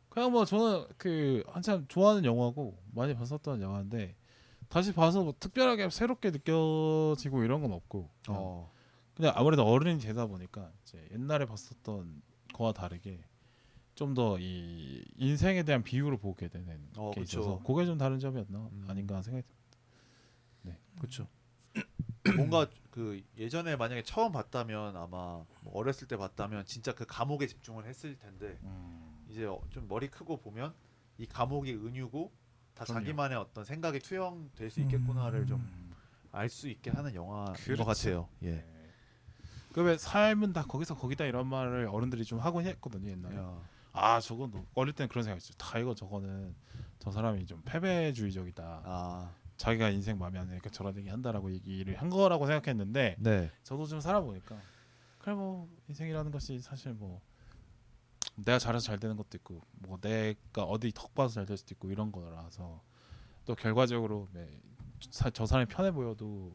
그냥 뭐 저는 그 한참 좋아하는 영화고 많이 봤었던 영화인데 다시 봐서 뭐 특별하게 새롭게 느껴지고 이런 건 없고 그냥 아무래도 어른이 되다 보니까 이제 옛날에 봤었던 거와 다르게 좀 더 이 인생에 대한 비유를 보게 되는 게 있어서 그쵸. 그게 좀 다른 점이었나 아닌가 생각이 듭니다. 네. 그렇죠. 뭔가 그 예전에 만약에 처음 봤다면 아마 뭐 어렸을 때 봤다면 진짜 그 감옥에 집중을 했을 텐데 이제 좀 머리 크고 보면 이 감옥이 은유고 다 그럼요. 자기만의 어떤 생각이 투영될 수 있겠구나를 좀 알 수 있게 하는 영화인 그렇죠. 것 같아요. 예. 그왜 삶은 다 거기서 거기다 이런 말을 어른들이 좀 하곤 했거든요 옛날에. 아 저건 어릴 때는 그런 생각했어요. 다 이거 저거는 저 사람이 좀 패배주의적이다. 자기가 인생 마음에 안 드니까 저런 얘기 한다라고 얘기를 한 거라고 생각했는데 네. 저도 좀 살아보니까 그래 뭐 인생이라는 것이 사실 뭐 내가 잘해서 잘 되는 것도 있고 뭐 내가 어디 덕 봐서 잘 될 수도 있고 이런 거라서 또 결과적으로 저 사람이 편해 보여도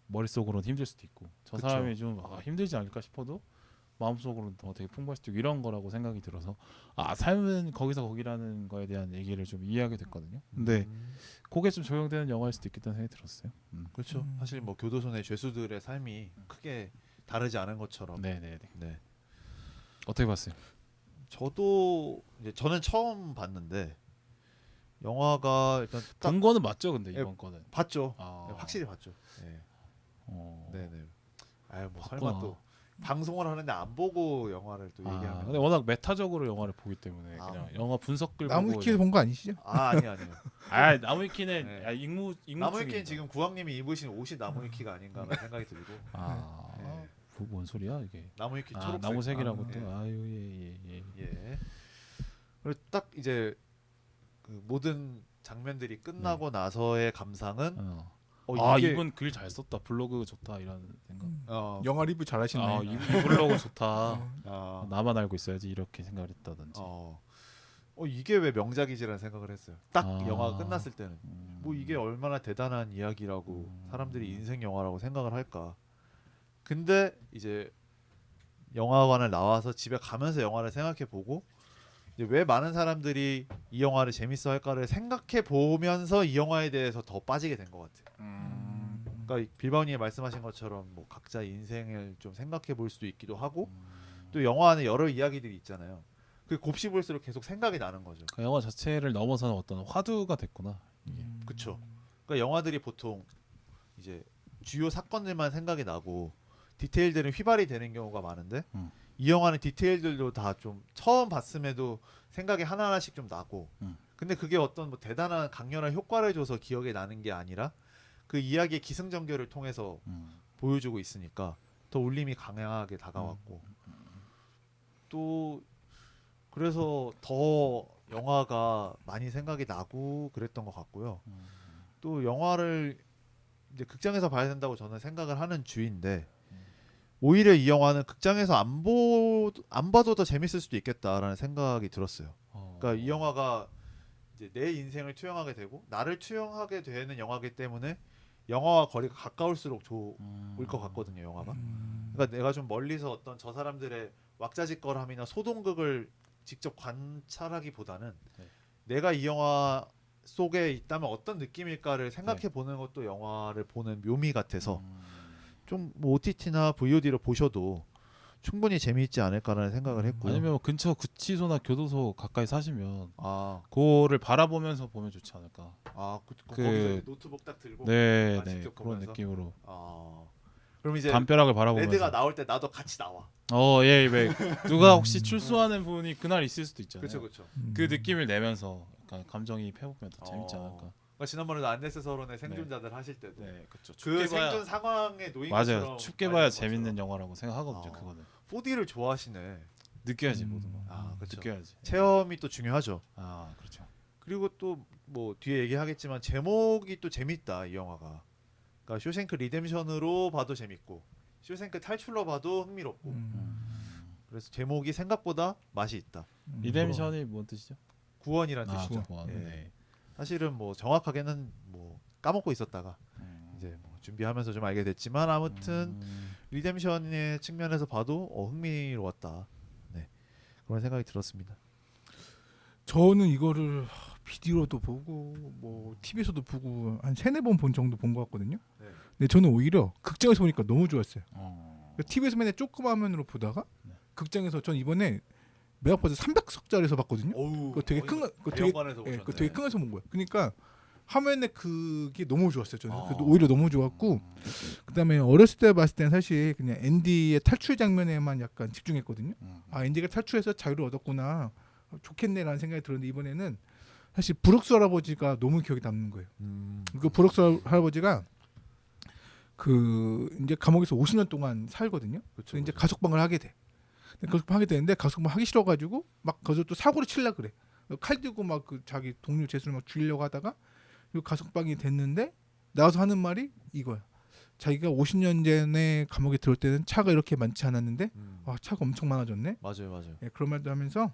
머릿속으로는 힘들 수도 있고 저 그쵸. 사람이 좀 힘들지 않을까 싶어도 마음속으로는 더 되게 풍부할 수도 있고 이런 거라고 생각이 들어서 삶은 거기서 거기라는 거에 대한 얘기를 좀 이해하게 됐거든요. 근데 그게 좀 적용되는 영화일 수도 있겠다는 생각이 들었어요. 그렇죠. 사실 뭐 교도소의 죄수들의 삶이 크게 다르지 않은 것처럼. 네네네. 네. 어떻게 봤어요? 저도 이제 저는 처음 봤는데 영화가 일단 본 거는 맞죠, 근데 예, 이번 거는 봤죠. 네, 확실히 봤죠. 네. 네네. 아유 뭐 봤구나. 설마 또 방송을 하는데 안 보고 영화를 또 얘기하면. 근데 워낙 메타적으로 영화를 보기 때문에 그냥 영화 분석글 보고. 나무위키에서 본 거 아니시죠? 아니에요. 나무위키는 네. 임무 나무위키는 지금 구왕님이 입으신 옷이 나무위키가 아닌가 하는 생각이 들고. 네. 뭔 소리야 이게? 나무위키 초록색. 나무색이라고 또. 예. 그리고 딱 이제 그 모든 장면들이 끝나고 나서의 감상은 이게 이분 글 잘 썼다. 블로그 좋다 이런 생각. 영화 리뷰 잘하시네. 이 블로그 좋다. 나만 알고 있어야지 이렇게 생각을 했다든지. 이게 왜 명작이지라는 생각을 했어요. 딱 영화가 끝났을 때는 뭐 이게 얼마나 대단한 이야기라고 사람들이 인생 영화라고 생각을 할까. 근데 이제 영화관을 나와서 집에 가면서 영화를 생각해 보고 왜 많은 사람들이 이 영화를 재밌어 할까를 생각해 보면서 이 영화에 대해서 더 빠지게 된 것 같아요. 그러니까 빌바오님이 말씀하신 것처럼 뭐 각자 인생을 좀 생각해 볼 수도 있기도 하고 또 영화 안에 여러 이야기들이 있잖아요. 그 곱씹 볼수록 계속 생각이 나는 거죠. 그 영화 자체를 넘어서는 어떤 화두가 됐구나. 그렇죠. 그러니까 영화들이 보통 이제 주요 사건들만 생각이 나고 디테일들은 휘발이 되는 경우가 많은데 이 영화는 디테일들도 다 좀 처음 봤음에도 생각이 하나하나씩 좀 나고 근데 그게 어떤 뭐 대단한 강렬한 효과를 줘서 기억에 나는 게 아니라 그 이야기의 기승전결을 통해서 보여주고 있으니까 더 울림이 강하게 다가왔고 또 그래서 더 영화가 많이 생각이 나고 그랬던 것 같고요. 또 영화를 이제 극장에서 봐야 된다고 저는 생각을 하는 주인데 오히려 이 영화는 극장에서 안 봐도 더 재밌을 수도 있겠다라는 생각이 들었어요. 그러니까 이 영화가 이제 내 인생을 투영하게 되고 나를 투영하게 되는 영화이기 때문에 영화와 거리가 가까울수록 좋을 것 같거든요. 영화가. 그러니까 내가 좀 멀리서 어떤 저 사람들의 왁자지껄함이나 소동극을 직접 관찰하기보다는 내가 이 영화 속에 있다면 어떤 느낌일까를 생각해 보는 것도 영화를 보는 묘미 같아서 좀 뭐 OTT나 VOD로 보셔도 충분히 재미있지 않을까라는 생각을 했고요. 아니면 근처 구치소나 교도소 가까이 사시면 그거를 바라보면서 보면 좋지 않을까. 거기서 노트북 딱 들고 직접 그런 느낌으로. 그럼 이제 담벼락을 바라보면서. 레드가 나올 때 나도 같이 나와. 왜 누가 혹시 출소하는 분이 그날 있을 수도 있잖아요. 그렇죠. 그 느낌을 내면서 약간 감정이입 해보면 더 재밌지 않을까. 그러니까 지난번에도 안데스 서론의 생존자들 하실 때도 그렇죠. 그 생존 상황에 놓인 맞아요. 것처럼 춥게 봐야 재밌는 영화라고 생각하거든요. 그거는 4D를 좋아하시네. 느껴야지 모든 거. 그렇죠. 느껴야지. 체험이 또 중요하죠. 그렇죠. 그리고 또 뭐 뒤에 얘기하겠지만 제목이 또 재밌다 이 영화가. 그러니까 쇼생크 리뎀션으로 봐도 재밌고 쇼생크 탈출로 봐도 흥미롭고. 그래서 제목이 생각보다 맛이 있다. 리뎀션이 뭔 뜻이죠? 구원이란 뜻이죠. 구원. 네. 사실은 뭐 정확하게는 뭐 까먹고 있었다가 이제 뭐 준비하면서 좀 알게 됐지만 아무튼 리뎀션의 측면에서 봐도 흥미로웠다. 네. 그런 생각이 들었습니다. 저는 이거를 비디오도 보고 뭐 TV에서도 보고 한 3-4번 본 정도 본 것 같거든요. 네. 근데 저는 오히려 극장에서 보니까 너무 좋았어요. 어. TV에서 맨날 조그만 화면으로 보다가 네. 극장에서 전 이번에 메가퍼즈 300석짜리에서 봤거든요. 어우, 그거 되게 큰 거, 그거 되게 대형관에서 예, 보셨네. 그거 되게 큰 거에서 본 거예요. 그러니까 화면에 그게 너무 좋았어요. 저는 아. 그래도 오히려 너무 좋았고 그다음에 어렸을 때 봤을 때는 사실 그냥 앤디의 탈출 장면에만 약간 집중했거든요. 아 앤디가 탈출해서 자유를 얻었구나 좋겠네라는 생각이 들었는데 이번에는 사실 브룩스 할아버지가 너무 기억에 남는 거예요. 그 브룩스 할아버지가 그 이제 감옥에서 50년 동안 살거든요. 그래서 이제 가석방을 하게 돼. 가석방 하게 되는데 가석방 하기 싫어가지고 막 거기서 또 사고를 칠라 그래. 칼 들고 막 그 자기 동료 죄수를 막 죽이려고 하다가 그리고 가석방이 됐는데 나와서 하는 말이 이거야. 자기가 50년 전에 감옥에 들어올 때는 차가 이렇게 많지 않았는데 와 차가 엄청 많아졌네. 맞아요. 예, 그런 말도 하면서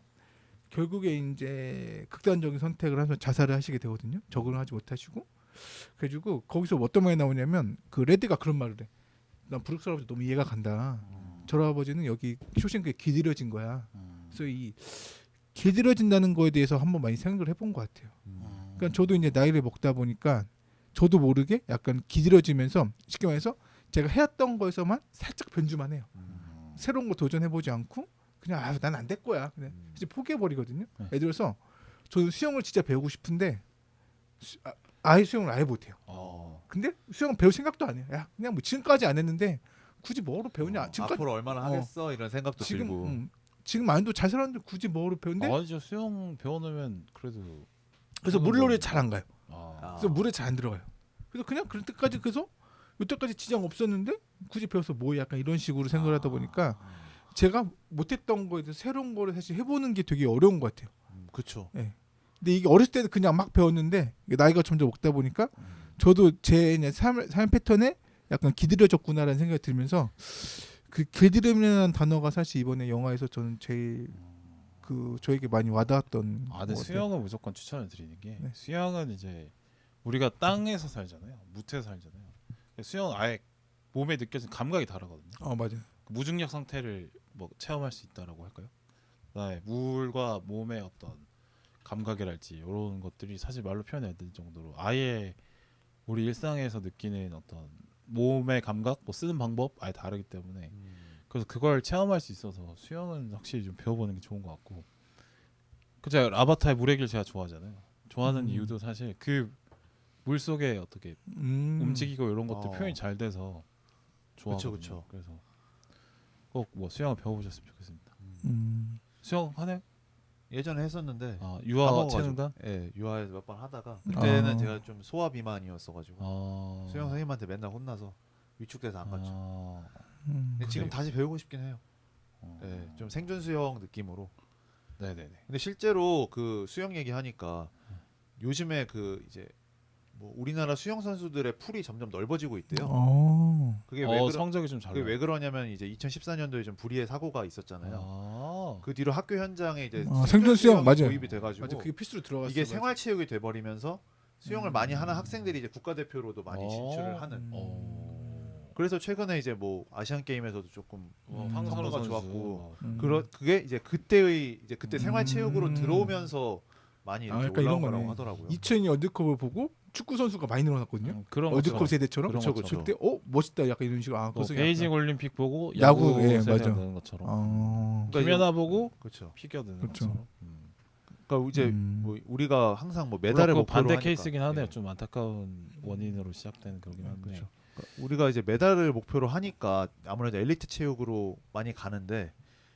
결국에 이제 극단적인 선택을 하면서 자살을 하시게 되거든요. 적응을 하지 못하시고 그래가지고 거기서 어떤 말이 나오냐면 그 레드가 그런 말을 해. 난 브룩스 할아버지 너무 이해가 간다. 저 할아버지는 여기 쇼생크에 길들여진 거야. 그래서 이 길들여진다는 거에 대해서 한번 많이 생각을 해본 것 같아요. 그러니까 저도 이제 나이를 먹다 보니까 저도 모르게 약간 길들여지면서 쉽게 말해서 제가 해왔던 거에서만 살짝 변주만 해요. 새로운 거 도전해보지 않고 그냥 난 안 될 거야. 그냥 이제 포기해버리거든요. 네. 예를 들어서 저는 수영을 진짜 배우고 싶은데 아예 수영을 아예 못해요. 근데 수영 배울 생각도 안 해요. 야 그냥 뭐 지금까지 안 했는데 굳이 뭐로 배우냐. 지금까지 앞으로 얼마나 하겠어 이런 생각도 들고. 지금 마인드 잘 살았는데 굳이 뭐로 배우는데 아니죠. 수영 배워놓으면 그래도 그래서 물놀이 잘 안 가요. 아. 그래서 물에 잘 안 들어가요. 그래서 그냥 그럴 때까지 그래서 이때까지 지장 없었는데 굳이 배워서 뭐 약간 이런 식으로 생각을 하다 보니까 제가 못했던 거에 대해서 새로운 거를 사실 해보는 게 되게 어려운 것 같아요. 그렇죠. 예. 근데 이게 어렸을 때는 그냥 막 배웠는데 이게 나이가 점점 먹다 보니까 저도 제 삶 패턴에 약간 기들여졌구나라는 생각이 들면서 그 길들임이라는 단어가 사실 이번에 영화에서 저는 제일 그 저에게 많이 와닿았던. 아, 근데 것 같아요. 수영은 무조건 추천을 드리는 게 네. 수영은 이제 우리가 땅에서 살잖아요. 무태에서 살잖아요. 수영은 아예 몸에 느껴지는 감각이 다르거든요. 맞아요. 무중력 상태를 뭐 체험할 수 있다라고 할까요? 그다음에 물과 몸의 어떤 감각이랄지 이런 것들이 사실 말로 표현이 안 될 정도로 아예 우리 일상에서 느끼는 어떤 몸의 감각, 뭐 쓰는 방법 아예 다르기 때문에 그래서 그걸 체험할 수 있어서 수영은 확실히 좀 배워보는 게 좋은 것 같고 그죠. 아바타의 물의 길 제가 좋아하잖아요. 좋아하는 이유도 사실 그 물 속에 어떻게 움직이고 이런 것들 표현이 잘 돼서 좋아하거든요. 그쵸. 그래서 꼭 뭐 수영을 배워보셨으면 좋겠습니다. 수영 하나요? 예전에 했었는데 유아 까먹어가지고. 체능단? 예, 유아에서 몇 번 하다가 그때는 제가 좀 소화 비만이었어가지고 아. 수영 선생님한테 맨날 혼나서 위축돼서 안 갔죠. 아. 근데 지금 그래요? 다시 배우고 싶긴 해요. 어. 예, 좀 생존 수영 느낌으로. 네네네. 근데 실제로 그 수영 얘기하니까 요즘에 그 이제 뭐 우리나라 수영 선수들의 풀이 점점 넓어지고 있대요. 그게 왜 성적이 좀 잘. 그게 왜 그러냐면 이제 2014년도에 좀 불의의 사고가 있었잖아요. 그 뒤로 학교 현장에 이제 생존 수영 맞아요. 도입이 돼가지고 맞아, 그게 필수로 들어갔어. 이게 생활 체육이 돼버리면서 수영을 많이 하는 학생들이 이제 국가대표로도 많이 진출을 하는. 그래서 최근에 이제 뭐 아시안 게임에서도 조금 황선우 성과가 선수. 좋았고 그게 이제 그때 생활 체육으로 들어오면서 많이 이렇게 그러니까 올라온 이런 거라고 거네. 하더라고요. 2002 월드컵을 보고 축구 선수가 많이 늘어났거든요. 그런 월드컵 것처럼. 세대처럼. 그런 그렇죠. 것처럼. 그때 멋있다 약간 이런 식으로. 뭐 그래서 베이징 약간, 올림픽 보고 야구, 야구 예, 세대가 맞아. 되는 것처럼. 그러니까 김연아 보고 그렇죠. 피겨 되는 그렇죠. 것처럼. 그러니까 이제 뭐 우리가 항상 뭐 메달을 목표로 반대 하니까. 케이스긴 하네요. 예. 좀 안타까운 원인으로 시작되는 그러긴 한데. 그렇죠. 우리가 이제 메달을 목표로 하니까 아무래도 엘리트 체육으로 많이 가는데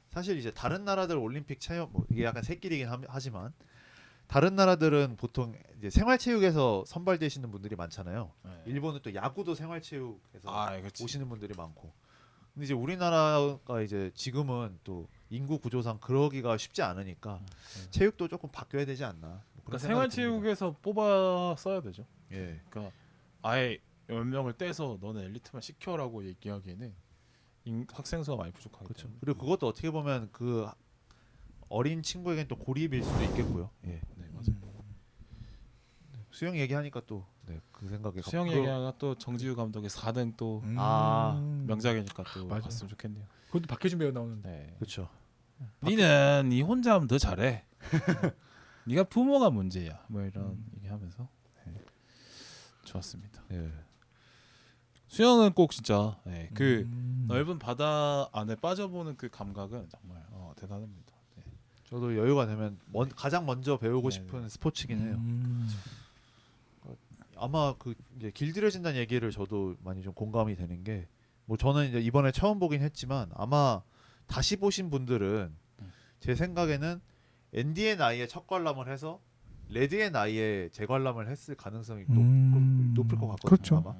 사실 이제 다른 나라들 올림픽 체험 뭐 이게 약간 새끼리긴 하지만 다른 나라들은 보통 이제 생활체육에서 선발되시는 분들이 많잖아요. 네. 일본은 또 야구도 생활체육에서 그치. 오시는 분들이 많고. 근데 이제 우리나라가 이제 지금은 또 인구 구조상 그러기가 쉽지 않으니까 체육도 조금 바뀌어야 되지 않나. 뭐 그러니까 그런 생각이 듭니다. 생활체육에서 뽑아 써야 되죠. 예. 그러니까 아예 몇 명을 떼서 너는 엘리트만 시켜라고 얘기하기에는 학생 수가 많이 부족하기 그렇죠. 때문에. 그리고 그것도 어떻게 보면 그 어린 친구에겐 또 고립일 수도 있겠고요. 예. 네, 맞아요. 수영 얘기하니까 또 그 생각에 수영 얘기하가 또 정지우 감독의 4등 또 명작이니까 또 맞아요. 봤으면 좋겠네요. 그것도 박해준 배우 나오는데. 네. 그렇죠. 니는 니 혼자 하면 더 잘해. 네가 부모가 문제야. 뭐 이런 얘기하면서 네. 좋았습니다. 예. 수영은 꼭 진짜 네. 그 넓은 바다 안에 빠져보는 그 감각은 정말 대단합니다. 네. 저도 여유가 되면 가장 먼저 배우고 네네. 싶은 스포츠긴 해요. 아마 그 이제 길들여진다는 얘기를 저도 많이 좀 공감이 되는 게 뭐 저는 이제 이번에 처음 보긴 했지만 아마 다시 보신 분들은 제 생각에는 앤디의 나이에 첫 관람을 해서 레드의 나이에 재관람을 했을 가능성이 높을 것 같거든요. 그렇죠. 아마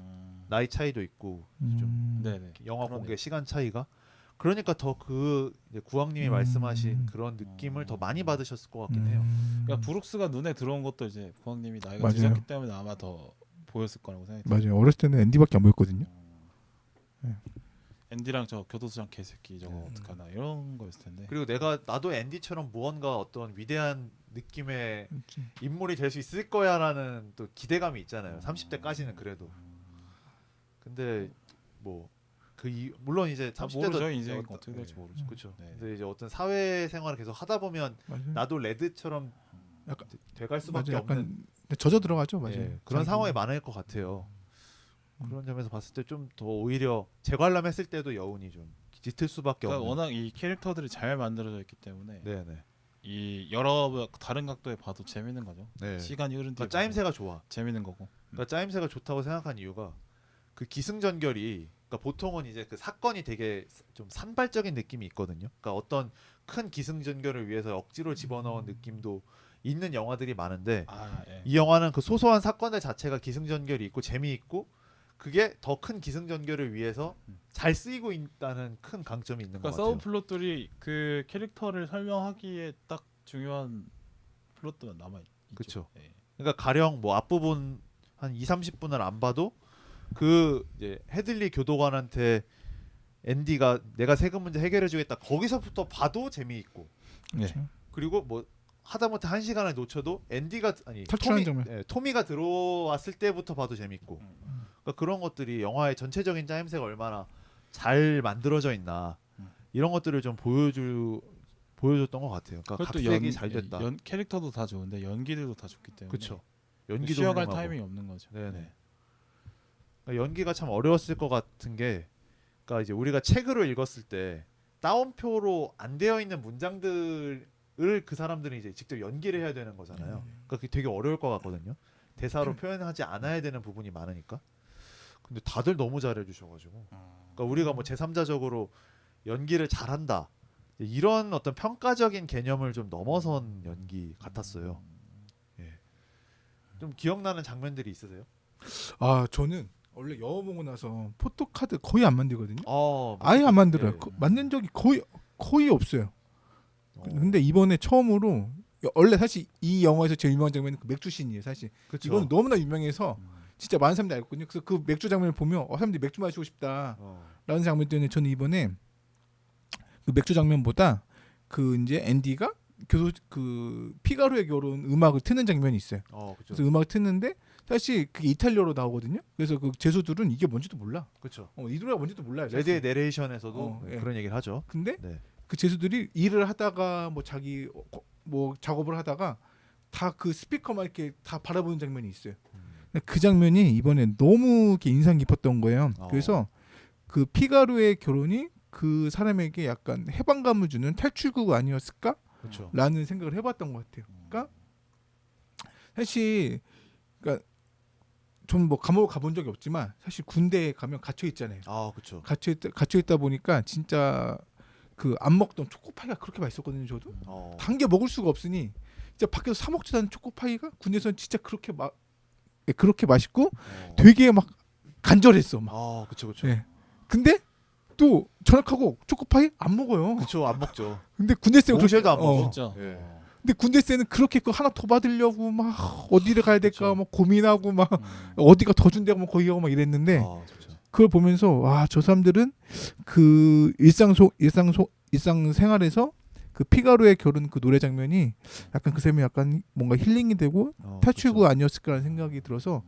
나이 차이도 있고 좀 네네. 영화 그러네요. 공개 시간 차이가 그러니까 더 그 구왕님이 말씀하신 그런 느낌을 더 많이 받으셨을 것 같긴 해요. 그러니까 브룩스가 눈에 들어온 것도 이제 부왕님이 나이가 맞아요. 드셨기 때문에 아마 더 보였을 거라고 생각이 맞아요. 어렸을 때는 앤디밖에 안 보였거든요. 앤디랑 저 교도소장 개새끼 저거 어떡하나 이런 거였을 텐데. 그리고 나도 앤디처럼 무언가 어떤 위대한 느낌의 인물이 될 수 있을 거야라는 또 기대감이 있잖아요. 30대까지는 그래도. 근데 뭐 물론 이제 30대도 모르죠. 인생이 어떻게 될지 모르죠. 그렇죠. 네. 근데 이제 어떤 사회 생활을 계속 하다 보면 맞아요. 나도 레드처럼 약간- 돼갈 수밖에 맞아요. 없는 약간 젖어 들어가죠. 맞아요. 예, 그런 자기- 상황이 많을 것 같아요. 그런 점에서 봤을 때 좀 더 오히려 재관람했을 때도 여운이 좀 짙을 수밖에 그러니까 없는. 워낙 이 캐릭터들이 잘 만들어져 있기 때문에 네네. 이 여러 다른 각도에 봐도 재밌는 거죠. 네. 시간이 흐른 뒤에 그러니까 짜임새가 좋아. 재밌는 거고. 그러니까 짜임새가 좋다고 생각한 이유가 그 기승전결이 그러니까 보통은 이제 그 사건이 되게 좀 산발적인 느낌이 있거든요. 그러니까 어떤 큰 기승전결을 위해서 억지로 집어넣은 느낌도 있는 영화들이 많은데 예. 이 영화는 그 소소한 사건들 자체가 기승전결이 있고 재미있고 그게 더 큰 기승전결을 위해서 잘 쓰이고 있다는 큰 강점이 있는 것 그러니까 같아요. 서브 플롯들이 그 캐릭터를 설명하기에 딱 중요한 플롯들은 남아 있죠. 그쵸. 예. 그러니까 가령 뭐 앞부분 한 2, 30분을 안 봐도 그 이제 헤들리 교도관한테 앤디가 내가 세금 문제 해결해 주겠다 거기서부터 봐도 재미있고 네. 그리고 뭐 하다못해 1시간을 놓쳐도 앤디가 아니 탈출하는 장면. 토미가 들어왔을 때부터 봐도 재밌고 그러니까 그런 것들이 영화의 전체적인 짜임새가 얼마나 잘 만들어져 있나 이런 것들을 좀 보여줬던 것 같아요. 그러니까 그것도 각색이 잘 됐다. 캐릭터도 다 좋은데 연기들도 다 좋기 때문에 그렇죠. 연기도 쉬어갈 훌륭하고. 타이밍이 없는 거죠. 네네. 네. 그러니까 연기가 참 어려웠을 것 같은 게, 그러니까 이제 우리가 책으로 읽었을 때 따옴표로 안 되어 있는 문장들을 그 사람들이 이제 직접 연기를 해야 되는 거잖아요. 그러니까 그게 되게 어려울 것 같거든요. 대사로 표현하지 않아야 되는 부분이 많으니까. 근데 다들 너무 잘해주셔가지고, 그러니까 우리가 뭐 제3자적으로 연기를 잘한다 이런 어떤 평가적인 개념을 좀 넘어선 연기 같았어요. 예. 좀 기억나는 장면들이 있으세요? 아 저는 원래 영화 보고 나서 포토카드 거의 안 만들거든요. 아예 안 만들어요. 예. 만든 적이 거의 없어요. 어. 근데 이번에 처음으로 원래 사실 이 영화에서 제일 유명한 장면은 그 맥주 씬이에요. 사실 그쵸. 이건 너무나 유명해서 진짜 많은 사람들이 알거든요. 그래서 그 맥주 장면을 보면 사람들이 맥주 마시고 싶다라는 장면 때문에 저는 이번에 그 맥주 장면보다 그 이제 앤디가 그 피가로의 결혼 음악을 트는 장면이 있어요. 그쵸. 그래서 음악을 트는데 사실 그게 이탈리아로 나오거든요. 그래서 그 제수들은 이게 뭔지도 몰라. 그쵸. 이 노래가 뭔지도 몰라요. 사실. 레드의 내레이션에서도 예. 그런 얘기를 하죠. 근데 네. 그 제수들이 일을 하다가 뭐 자기 뭐 작업을 하다가 다 그 스피커만 이렇게 다 바라보는 장면이 있어요. 그 장면이 이번에 너무 이렇게 인상 깊었던 거예요. 그래서 그 피가로의 결혼이 그 사람에게 약간 해방감을 주는 탈출구가 아니었을까라는 그렇죠. 생각을 해봤던 것 같아요. 그러니까 사실 그러니까 좀 뭐 감옥을 가본 적이 없지만 사실 군대에 가면 갇혀 있잖아요. 그렇죠. 갇혀 있다 보니까 진짜 그 안 먹던 초코파이가 그렇게 맛있었거든요. 저도 단 게 먹을 수가 없으니 진짜 밖에서 사 먹지도 않은 초코파이가 군대에서는 진짜 그렇게 맛있고 되게 막 간절했어. 막. 그렇죠, 그렇죠. 예. 근데 또 전역하고 초코파이 안 먹어요. 그렇죠, 안 먹죠. 근데 군대 때는 몽쉘도 안 먹어. 진짜. 예. 근데 군대 때는 그렇게 그 하나 더 받으려고 막 어디를 가야 될까 그쵸. 막 고민하고 막 어디가 더 준다고 막 거기 가고 막 이랬는데 그렇죠. 그걸 보면서 와 저 사람들은 그 일상생활에서 그 피가로의 결혼 그 노래 장면이 약간 그 셈이 약간 뭔가 힐링이 되고 탈출구 그렇죠. 아니었을까라는 생각이 들어서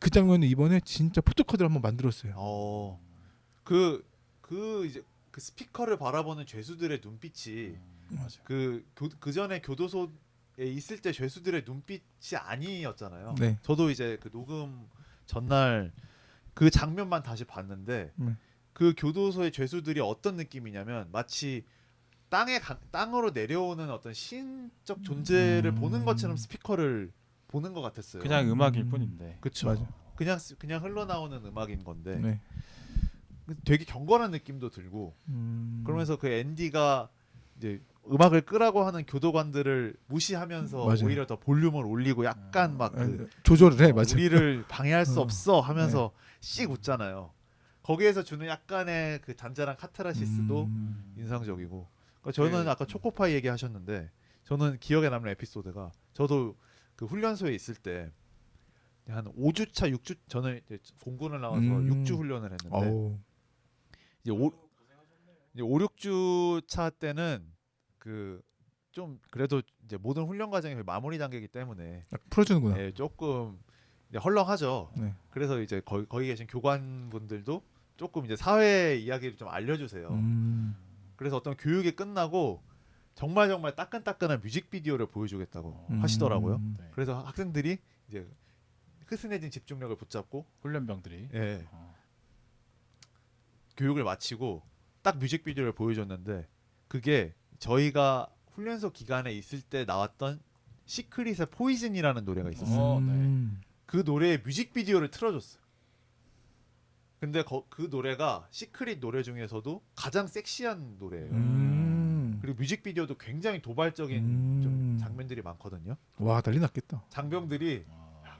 그 장면을 이번에 진짜 포토카드를 한번 만들었어요. 그 이제 그 스피커를 바라보는 죄수들의 눈빛이 맞아. 그 전에 교도소 있을 때 죄수들의 눈빛이 아니었잖아요. 네. 저도 이제 그 녹음 전날 그 장면만 다시 봤는데 네. 그 교도소의 죄수들이 어떤 느낌이냐면 마치 땅으로 내려오는 어떤 신적 존재를 보는 것처럼 스피커를 보는 것 같았어요. 그냥 음악일 뿐인데. 그쵸. 맞아. 그냥 흘러나오는 음악인 건데 네. 되게 경건한 느낌도 들고 그러면서 그 앤디가 이제 음악을 끄라고 하는 교도관들을 무시하면서 맞아요. 오히려 더 볼륨을 올리고 약간 막 그 조절을 해. 맞아. 우리를 방해할 수 어. 없어 하면서 씩 웃잖아요. 거기에서 주는 약간의 그 잔잔한 카타르시스도 인상적이고. 그러니까 저는 아까 초코파이 얘기하셨는데 저는 기억에 남는 에피소드가 저도 그 훈련소에 있을 때 한 5주차 6주 저는 이제 공군을 나와서 6주 훈련을 했는데 어우. 이제 5, 6주 차 때는 그 좀 그래도 이제 모든 훈련 과정이 마무리 단계이기 때문에 풀어주는구나. 예, 조금 이제 헐렁하죠. 네. 그래서 이제 거기 계신 교관분들도 조금 이제 사회 이야기를 좀 알려주세요. 그래서 어떤 교육이 끝나고 정말 따끈따끈한 뮤직비디오를 보여주겠다고 하시더라고요. 네. 그래서 학생들이 이제 흐스내진 집중력을 붙잡고 훈련병들이. 예, 교육을 마치고 딱 뮤직비디오를 보여줬는데 그게 저희가 훈련소 기간에 있을 때 나왔던 시크릿의 포이즌이라는 노래가 있었어요. 네. 그 노래의 뮤직비디오를 틀어줬어요. 근데 그 노래가 시크릿 노래 중에서도 가장 섹시한 노래예요. 그리고 뮤직비디오도 굉장히 도발적인 좀 장면들이 많거든요. 와 난리 났겠다. 장병들이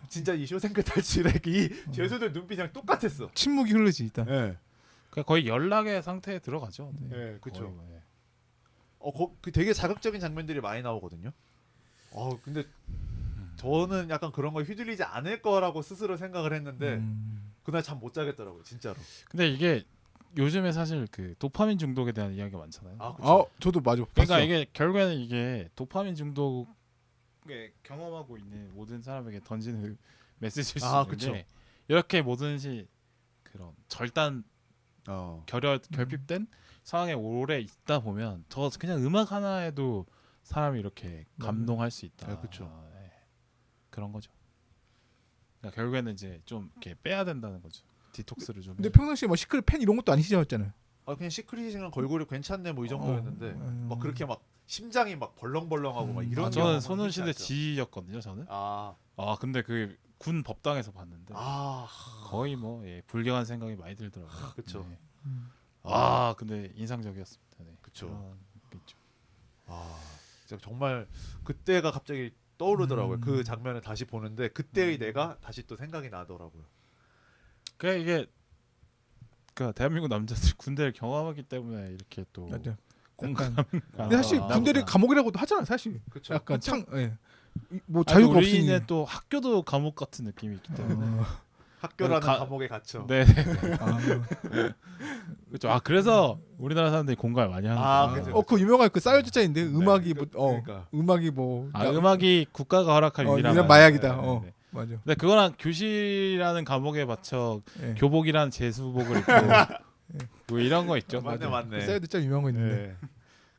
진짜 이 쇼생크 탈출의 이 죄수들 눈빛이랑 똑같았어. 침묵이 흐르지 일단. 네. 그러니까 거의 연락의 상태에 들어가죠. 네, 그렇죠. 거의, 네. 그 되게 자극적인 장면들이 많이 나오거든요. 근데 저는 약간 그런 거 휘둘리지 않을 거라고 스스로 생각을 했는데 그날 잠 못 자겠더라고요, 진짜로. 근데 이게 요즘에 사실 그 도파민 중독에 대한 이야기가 많잖아요. 그쵸. 저도 맞아. 그러니까 봤어. 이게 결국에는 이게 도파민 중독에 경험하고 있는 모든 사람에게 던지는 메시지일 수 있는 그쵸. 게 이렇게 뭐든지 그런 절단 결핍된 상황에 오래 있다 보면 저 그냥 음악 하나에도 사람이 이렇게 감동할 수 있다. 네, 그쵸. 네. 그런 거죠. 그러니까 결국에는 이제 좀 이렇게 빼야 된다는 거죠. 디톡스를 좀. 근데 평상시에 뭐 시크릿 팬 이런 것도 아니시잖아요. 그냥 시크릿이랑 걸그룹 괜찮네 뭐 이 정도였는데 막 그렇게 막 심장이 막 벌렁벌렁하고 막 이런. 저는 손흥민의 지였거든요. 저는. 근데 그 군 법당에서 봤는데 거의 뭐 불경한 생각이 많이 들더라고요. 그렇죠. 네. 근데 인상적이었습니다. 네. 그렇죠. 진짜 정말 그때가 갑자기 떠오르더라고요. 그 장면을 다시 보는데 그때의 내가 다시 또 생각이 나더라고요. 그러니까 이게 대한민국 남자들 군대를 경험하기 때문에 이렇게 또 공감. 근데 사실 군대를 감옥이라고도 하잖아 사실. 그쵸. 약간 뭐 자유가 없으니. 우리는 또 학교도 감옥 같은 느낌이 있기 때문에. 학교라는 감옥에 갇혀. 네. 그렇죠. 그래서 우리나라 사람들이 공감을 많이 하는 거예요. 그 유명한 그 사이어즈자인데 음악이 그러니까. 음악이 뭐 음악이 국가가 허락할 유일한 마약이다. 네. 맞아. 근데 그거랑 교실이라는 감옥에 받쳐 교복이란 제수복을 입고 뭐 이런 거 있죠. 맞네. 사이어즈자 유명한 거 있는데.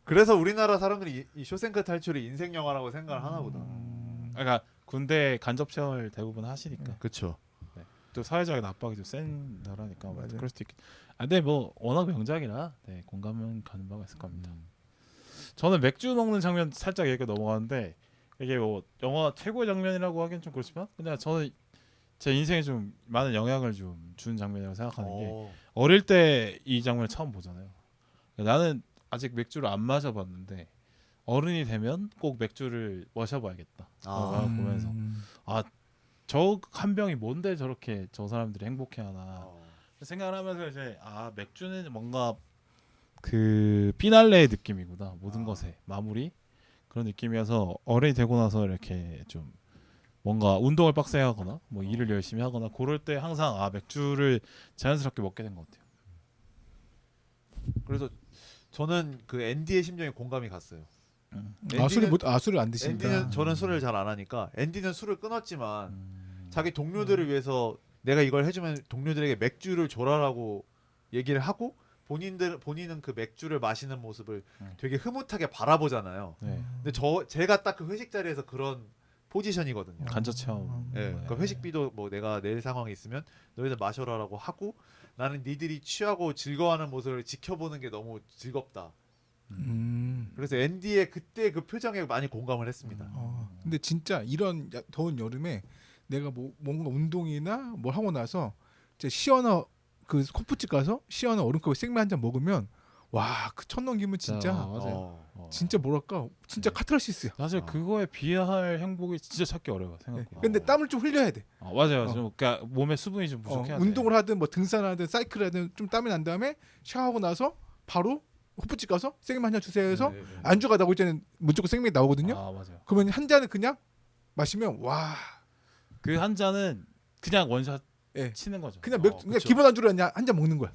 그래서 우리나라 사람들이 이 쇼생크 탈출이 인생 영화라고 생각을 하나 보다. 그러니까 군대 간접 체험을 대부분 하시니까. 그렇죠. 네. 또 사회적인 압박이 좀 센 나라니까 맞아요. 그럴 수도 있겠. 근데 뭐 워낙 명작이라 공감은 가는 바가 있을 겁니다. 저는 맥주 먹는 장면 살짝 얘기가 넘어가는데 이게 뭐 영화 최고의 장면이라고 하기엔 좀 그렇지만 근데 저는 제 인생에 좀 많은 영향을 좀 준 장면이라고 생각하는 게 어릴 때 이 장면을 처음 보잖아요. 나는 아직 맥주를 안 마셔봤는데 어른이 되면 꼭 맥주를 마셔봐야겠다. 보면서 저 한 병이 뭔데 저렇게 저 사람들이 행복해하나 생각을 하면서 이제 맥주는 뭔가 그 피날레의 느낌이구나. 모든 것의 마무리 그런 느낌이어서 어른이 되고 나서 이렇게 좀 뭔가 운동을 빡세게 하거나 뭐 일을 열심히 하거나 그럴 때 항상 맥주를 자연스럽게 먹게 된 것 같아요. 그래서 저는 그 앤디의 심정에 공감이 갔어요. 술을 안 드신다. 앤디는 저는 술을 잘 안 하니까 앤디는 술을 끊었지만 자기 동료들을 위해서 내가 이걸 해주면 동료들에게 맥주를 줘라라고 얘기를 하고 본인은 그 맥주를 마시는 모습을 되게 흐뭇하게 바라보잖아요. 네. 근데 제가 딱 그 회식 자리에서 그런 포지션이거든요. 간접 체험. 예, 그러니까 회식비도 뭐 내가 낼 상황이 있으면 너희들 마셔라라고 하고 나는 니들이 취하고 즐거워하는 모습을 지켜보는 게 너무 즐겁다. 그래서 앤디의 그때 그 표정에 많이 공감을 했습니다. 근데 진짜 이런 더운 여름에 내가 뭔가 운동이나 뭘 하고 나서 진짜 시원한 그 코프집 가서 시원한 얼음컵에 생맥 한 잔 먹으면 와, 그 첫 넘기면 진짜 맞아요. 진짜 뭐랄까 진짜 카타르시스야. 사실 그거에 비할 행복이 진짜 찾기 어려워 생각보다. 근데 땀을 좀 흘려야 돼. 맞아요. 좀 그러니까 몸에 수분이 좀 부족해야 돼. 운동을 하든 뭐 등산하든 사이클을 하든 좀 땀이 난 다음에 샤워하고 나서 바로 호프집 가서 생맥 한 잔 주세요 해서 안주가 나오기 전에 무조건 생맥 나오거든요. 맞아요. 그러면 한 잔을 그냥 마시면 와, 그 한 잔은 그냥 원샷 예. 치는 거죠. 그냥 그냥 그쵸. 기본 안주로 그냥 한 잔 먹는 거야.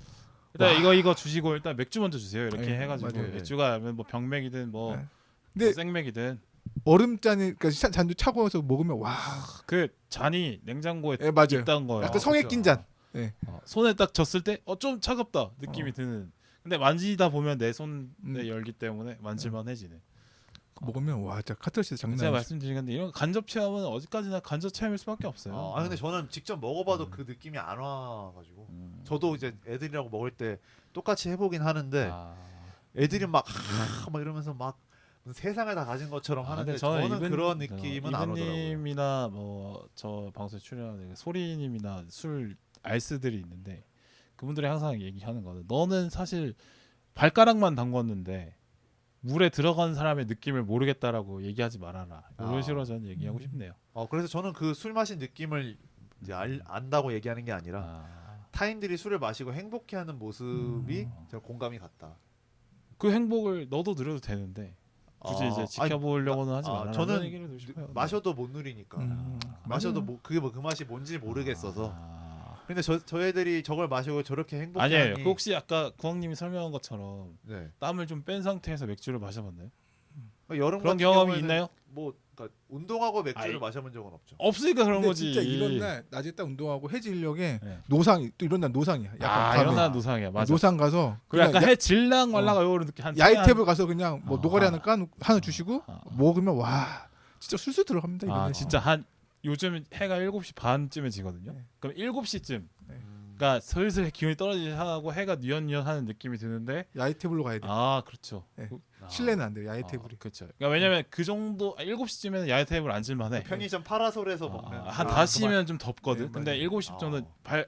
일단 이거 주시고 일단 맥주 먼저 주세요. 이렇게 네, 해가지고 맞아요. 맥주가 뭐 병맥이든 뭐 네. 근데 생맥이든 얼음잔에 그러니까 잔도 차가워서 먹으면 와, 그 잔이 냉장고에 예, 맞아요. 있다는 거예요. 약간 성에 낀 잔. 손에 딱 졌을 때 좀 차갑다 느낌이 드는. 근데 만지다 보면 내 손에 열기 때문에 만질만해지네. 먹으면 와, 진짜 카타르시스 장난 제가 아니야. 말씀드린 건데 이런 간접 체험은 어디까지나 간접 체험일 수밖에 없어요. 근데 저는 직접 먹어봐도 그 느낌이 안 와가지고 저도 이제 애들이라고 먹을 때 똑같이 해보긴 하는데 애들이 막 이러면서 막 무슨 세상을 다 가진 것처럼 하는데 저는 그런 느낌은 안 오더라고요. 이분님이나 뭐 저 방송에 출연하는 소리님이나 술 알스들이 있는데 그분들이 항상 얘기하는 거는 너는 사실 발가락만 담궜는데 물에 들어간 사람의 느낌을 모르겠다라고 얘기하지 말아라. 이런 식으로 저는 얘기하고 싶네요. 그래서 저는 그 술 마신 느낌을 이제 안다고 얘기하는 게 아니라 타인들이 술을 마시고 행복해하는 모습이 제가 공감이 갔다. 그 행복을 너도 누려도 되는데 굳이 이제 지켜보려고는 하지 말아라. 저는 얘기를 드리고 싶어요. 마셔도 못 누리니까 마셔도 그게 그 맛이 뭔지 모르겠어서. 근데 저 애들이 저걸 마시고 저렇게 행복해하니 아니에요. 그 혹시 아까 구왕님이 설명한 것처럼 네. 땀을 좀 뺀 상태에서 맥주를 마셔봤나요? 여름 그런 같은 경험이 경우에는 있나요? 뭐 그러니까 운동하고 맥주를 마셔본 적은 없죠. 없으니까 그런 근데 거지. 진짜 이런 날 낮에 딱 운동하고 해질녘에 네. 노상이 또 이런 날 노상이야. 약간 이런 밤에. 날 노상이야. 맞아. 노상 가서 그리고 약간 그냥 해 질랑 말라가 요런 느낌 한 야외 탭을 가서 그냥 뭐 노가리 하나 주시고 아. 먹으면 와, 진짜 술술 들어갑니다. 이런 날. 진짜 한 요즘 해가 7시 반쯤에 지거든요. 네. 그럼 7시쯤 네. 그러니까 슬슬 기온이 떨어지기 시작하고 해가 뉘엿뉘엿 하는 느낌이 드는데 야외 탭으로 가야 돼. 그렇죠. 네. 실내는 안 돼요. 야외 탭으로. 그렇죠. 그러니까 왜냐면 그 정도 7시쯤에는 야외 테이블 앉을만해. 편의점 파라솔에서 먹는 한 5시면 좀 덥거든. 네, 근데 맞아요. 7시 정도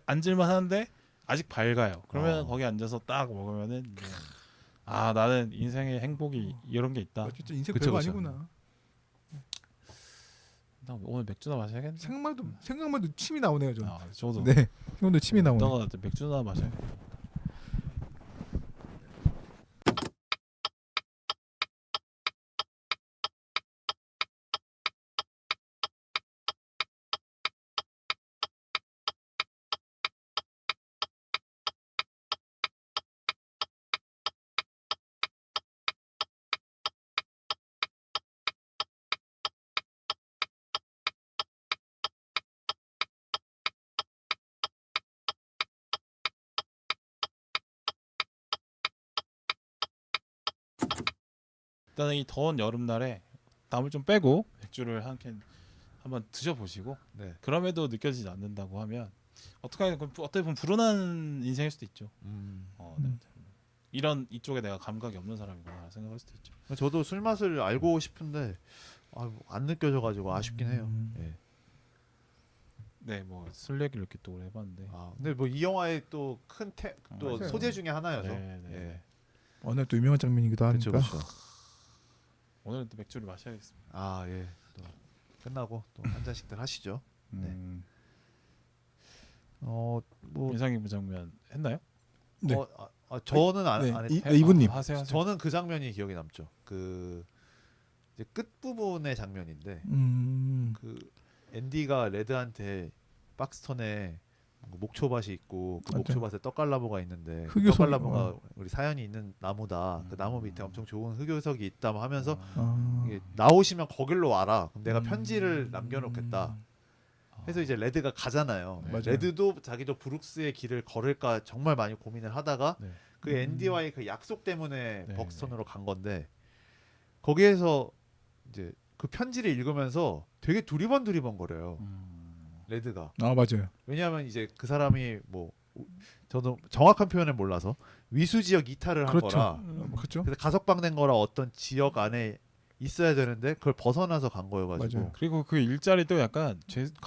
앉을만 하는데 아직 밝아요. 그러면 거기 앉아서 딱 먹으면은 나는 인생의 행복이 이런 게 있다. 진짜 인생 그쵸, 별거 그쵸. 아니구나. 나 오늘 맥주나 마셔야겠네. 생각만 해도 침이 나오네요, 저는. 저도. 네. 생각도 침이 나오네. 이따가 맥주나 마셔야 일단은 이 더운 여름날에 땀을 좀 빼고 맥주를 한 캔 한번 드셔보시고 네. 그럼에도 느껴지지 않는다고 하면 어떻게 보면 불운한 인생일 수도 있죠. 네. 이런 이쪽에 내가 감각이 없는 사람이구나 생각할 수도 있죠. 저도 술 맛을 알고 싶은데 안 느껴져가지고 아쉽긴 해요. 예. 네, 뭐 술 얘기를 이렇게 또 오래 해봤는데. 근데 뭐 이 영화의 또 큰 또 맞아요. 소재 중에 하나여서. 네. 예. 오늘 또 유명한 장면이기도 하니까. 그렇죠. 오늘은 또 맥주를 마셔야겠습니다. 예. 또 끝나고 또 한 잔씩들 하시죠. 뭐 인상이 부장면 했나요? 네. 저는 안 네. 했. 이분님. 하세요. 저는 그 장면이 기억에 남죠. 그 이제 끝 부분의 장면인데 그 앤디가 레드한테 박스턴에 목초밭이 있고 그 맞아요. 목초밭에 떡갈나무가 있는데 그 흑요석. 떡갈나무가 우리 사연이 있는 나무다. 그 나무 밑에 엄청 좋은 흑요석이 있다 하면서 이게 나오시면 거길로 와라. 그럼 내가 편지를 남겨놓겠다. 해서 이제 레드가 가잖아요. 맞아요. 레드도 자기도 브룩스의 길을 걸을까 정말 많이 고민을 하다가 네. 그 앤디와의 그 약속 때문에 네. 벅스턴으로 간 건데 거기에서 이제 그 편지를 읽으면서 되게 두리번 거려요. 레드가. 아 맞아요. 왜냐하면 이제 그 사람이 뭐 저도 정확한 표현을 몰라서 위수 지역 이탈을 한 그렇죠. 거라 그렇죠. 그래서 가석방된 거라 어떤 지역 안에 있어야 되는데 그걸 벗어나서 간 거여가지고 맞아요. 그리고 그 일자리도 약간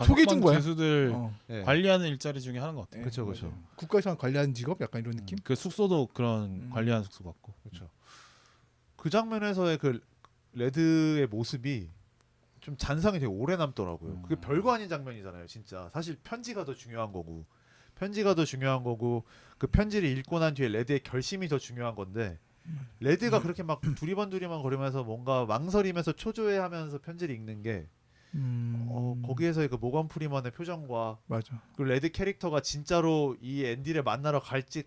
소개해준 거야. 죄수들 네. 관리하는 일자리 중에 하나인 것 같아요. 그렇죠, 그렇죠. 국가에서 관리하는 직업 약간 이런 느낌. 그 숙소도 그런 관리하는 숙소 같고. 그렇죠. 그 장면에서의 그 레드의 모습이 좀 잔상이 되게 오래 남더라고요. 그게 별거 아닌 장면이잖아요, 진짜. 사실 편지가 더 중요한 거고, 그 편지를 읽고 난 뒤에 레드의 결심이 더 중요한 건데, 레드가 그렇게 막 두리번 거리면서 뭔가 망설이면서 초조해하면서 편지를 읽는 게 거기에서의 그 모건 프리먼의 표정과 맞아. 그 레드 캐릭터가 진짜로 이 앤디를 만나러 갈지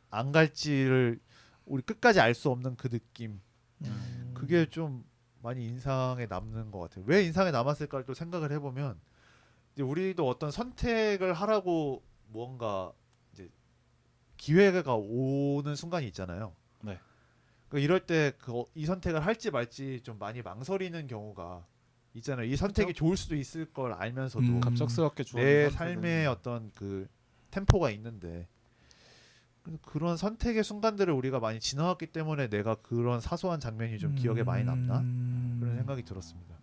안 갈지를 우리 끝까지 알 수 없는 그 느낌. 그게 좀 많이 인상에 남는 것 같아요. 왜 인상에 남았을까를 또 생각을 해보면 이제 우리도 어떤 선택을 하라고 무언가 이제 기회가 오는 순간이 있잖아요. 네. 그러니까 이럴 때 이 선택을 할지 말지 좀 많이 망설이는 경우가 있잖아요. 이 선택이 좋을 수도 있을 걸 알면서도 갑작스럽게 내 주어진 삶의 어떤 그 템포가 있는데 그런 선택의 순간들을 우리가 많이 지나왔기 때문에 내가 그런 사소한 장면이 좀 기억에 많이 남나 그런 생각이 들었습니다.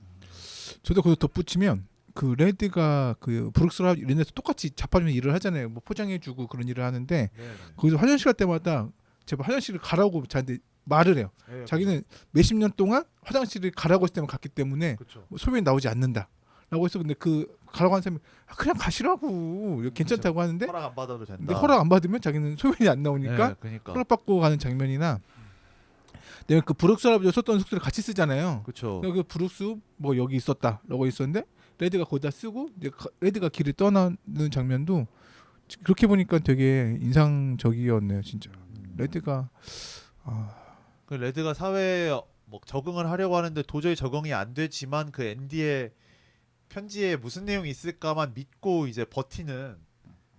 저도 거기서 덧붙이면 그 레드가 그 브룩스라 이런데서 똑같이 자파주는 일을 하잖아요. 뭐 포장해주고 그런 일을 하는데 네네. 거기서 화장실 갈 때마다 제발 화장실을 가라고 저한테 말을 해요. 네, 자기는 몇십 년 동안 화장실을 가라고 했을 때만 갔기 때문에 그렇죠. 뭐 소변이 나오지 않는다라고 해서 근데 그 가라고 하는 사람이 그냥 가시라고 괜찮다고 하는데 허락 안 받아도 된다. 근데 허락 안 받으면 자기는 소변이 안 나오니까 네, 그러니까. 허락받고 가는 장면이나 내가 그 브룩스 할아버지가 썼던 숙소를 같이 쓰잖아요. 그렇죠. 그 브룩스 뭐 여기 있었다라고 있었는데 레드가 거기다 쓰고 이제 레드가 길을 떠나는 장면도 그렇게 보니까 되게 인상적이었네요, 진짜. 레드가 그 레드가 사회에 뭐 적응을 하려고 하는데 도저히 적응이 안 되지만 그 앤디의 편지에 무슨 내용이 있을까만 믿고 이제 버티는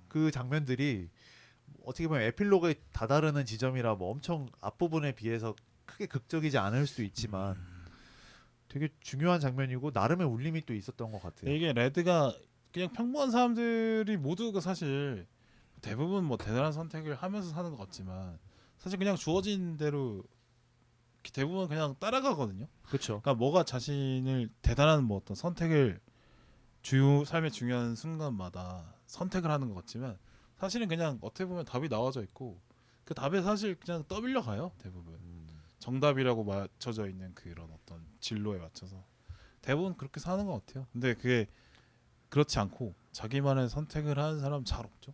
그 장면들이 어떻게 보면 에필로그에 다다르는 지점이라 뭐 엄청 앞부분에 비해서 크게 극적이지 않을 수도 있지만 되게 중요한 장면이고 나름의 울림이 또 있었던 것 같아요. 이게 레드가 그냥 평범한 사람들이 모두 그 사실 대부분 뭐 대단한 선택을 하면서 사는 것 같지만 사실 그냥 주어진 대로 대부분 그냥 따라가거든요. 그렇죠. 그러니까 뭐가 자신을 대단한 뭐 어떤 선택을 삶의 중요한 순간마다 선택을 하는 것 같지만 사실은 그냥 어떻게 보면 답이 나와져 있고 그 답에 사실 그냥 떠밀려 가요 대부분. 정답이라고 맞춰져 있는 그런 어떤 진로에 맞춰서 대부분 그렇게 사는 것 같아요. 근데 그게 그렇지 않고 자기만의 선택을 하는 사람 잘 없죠.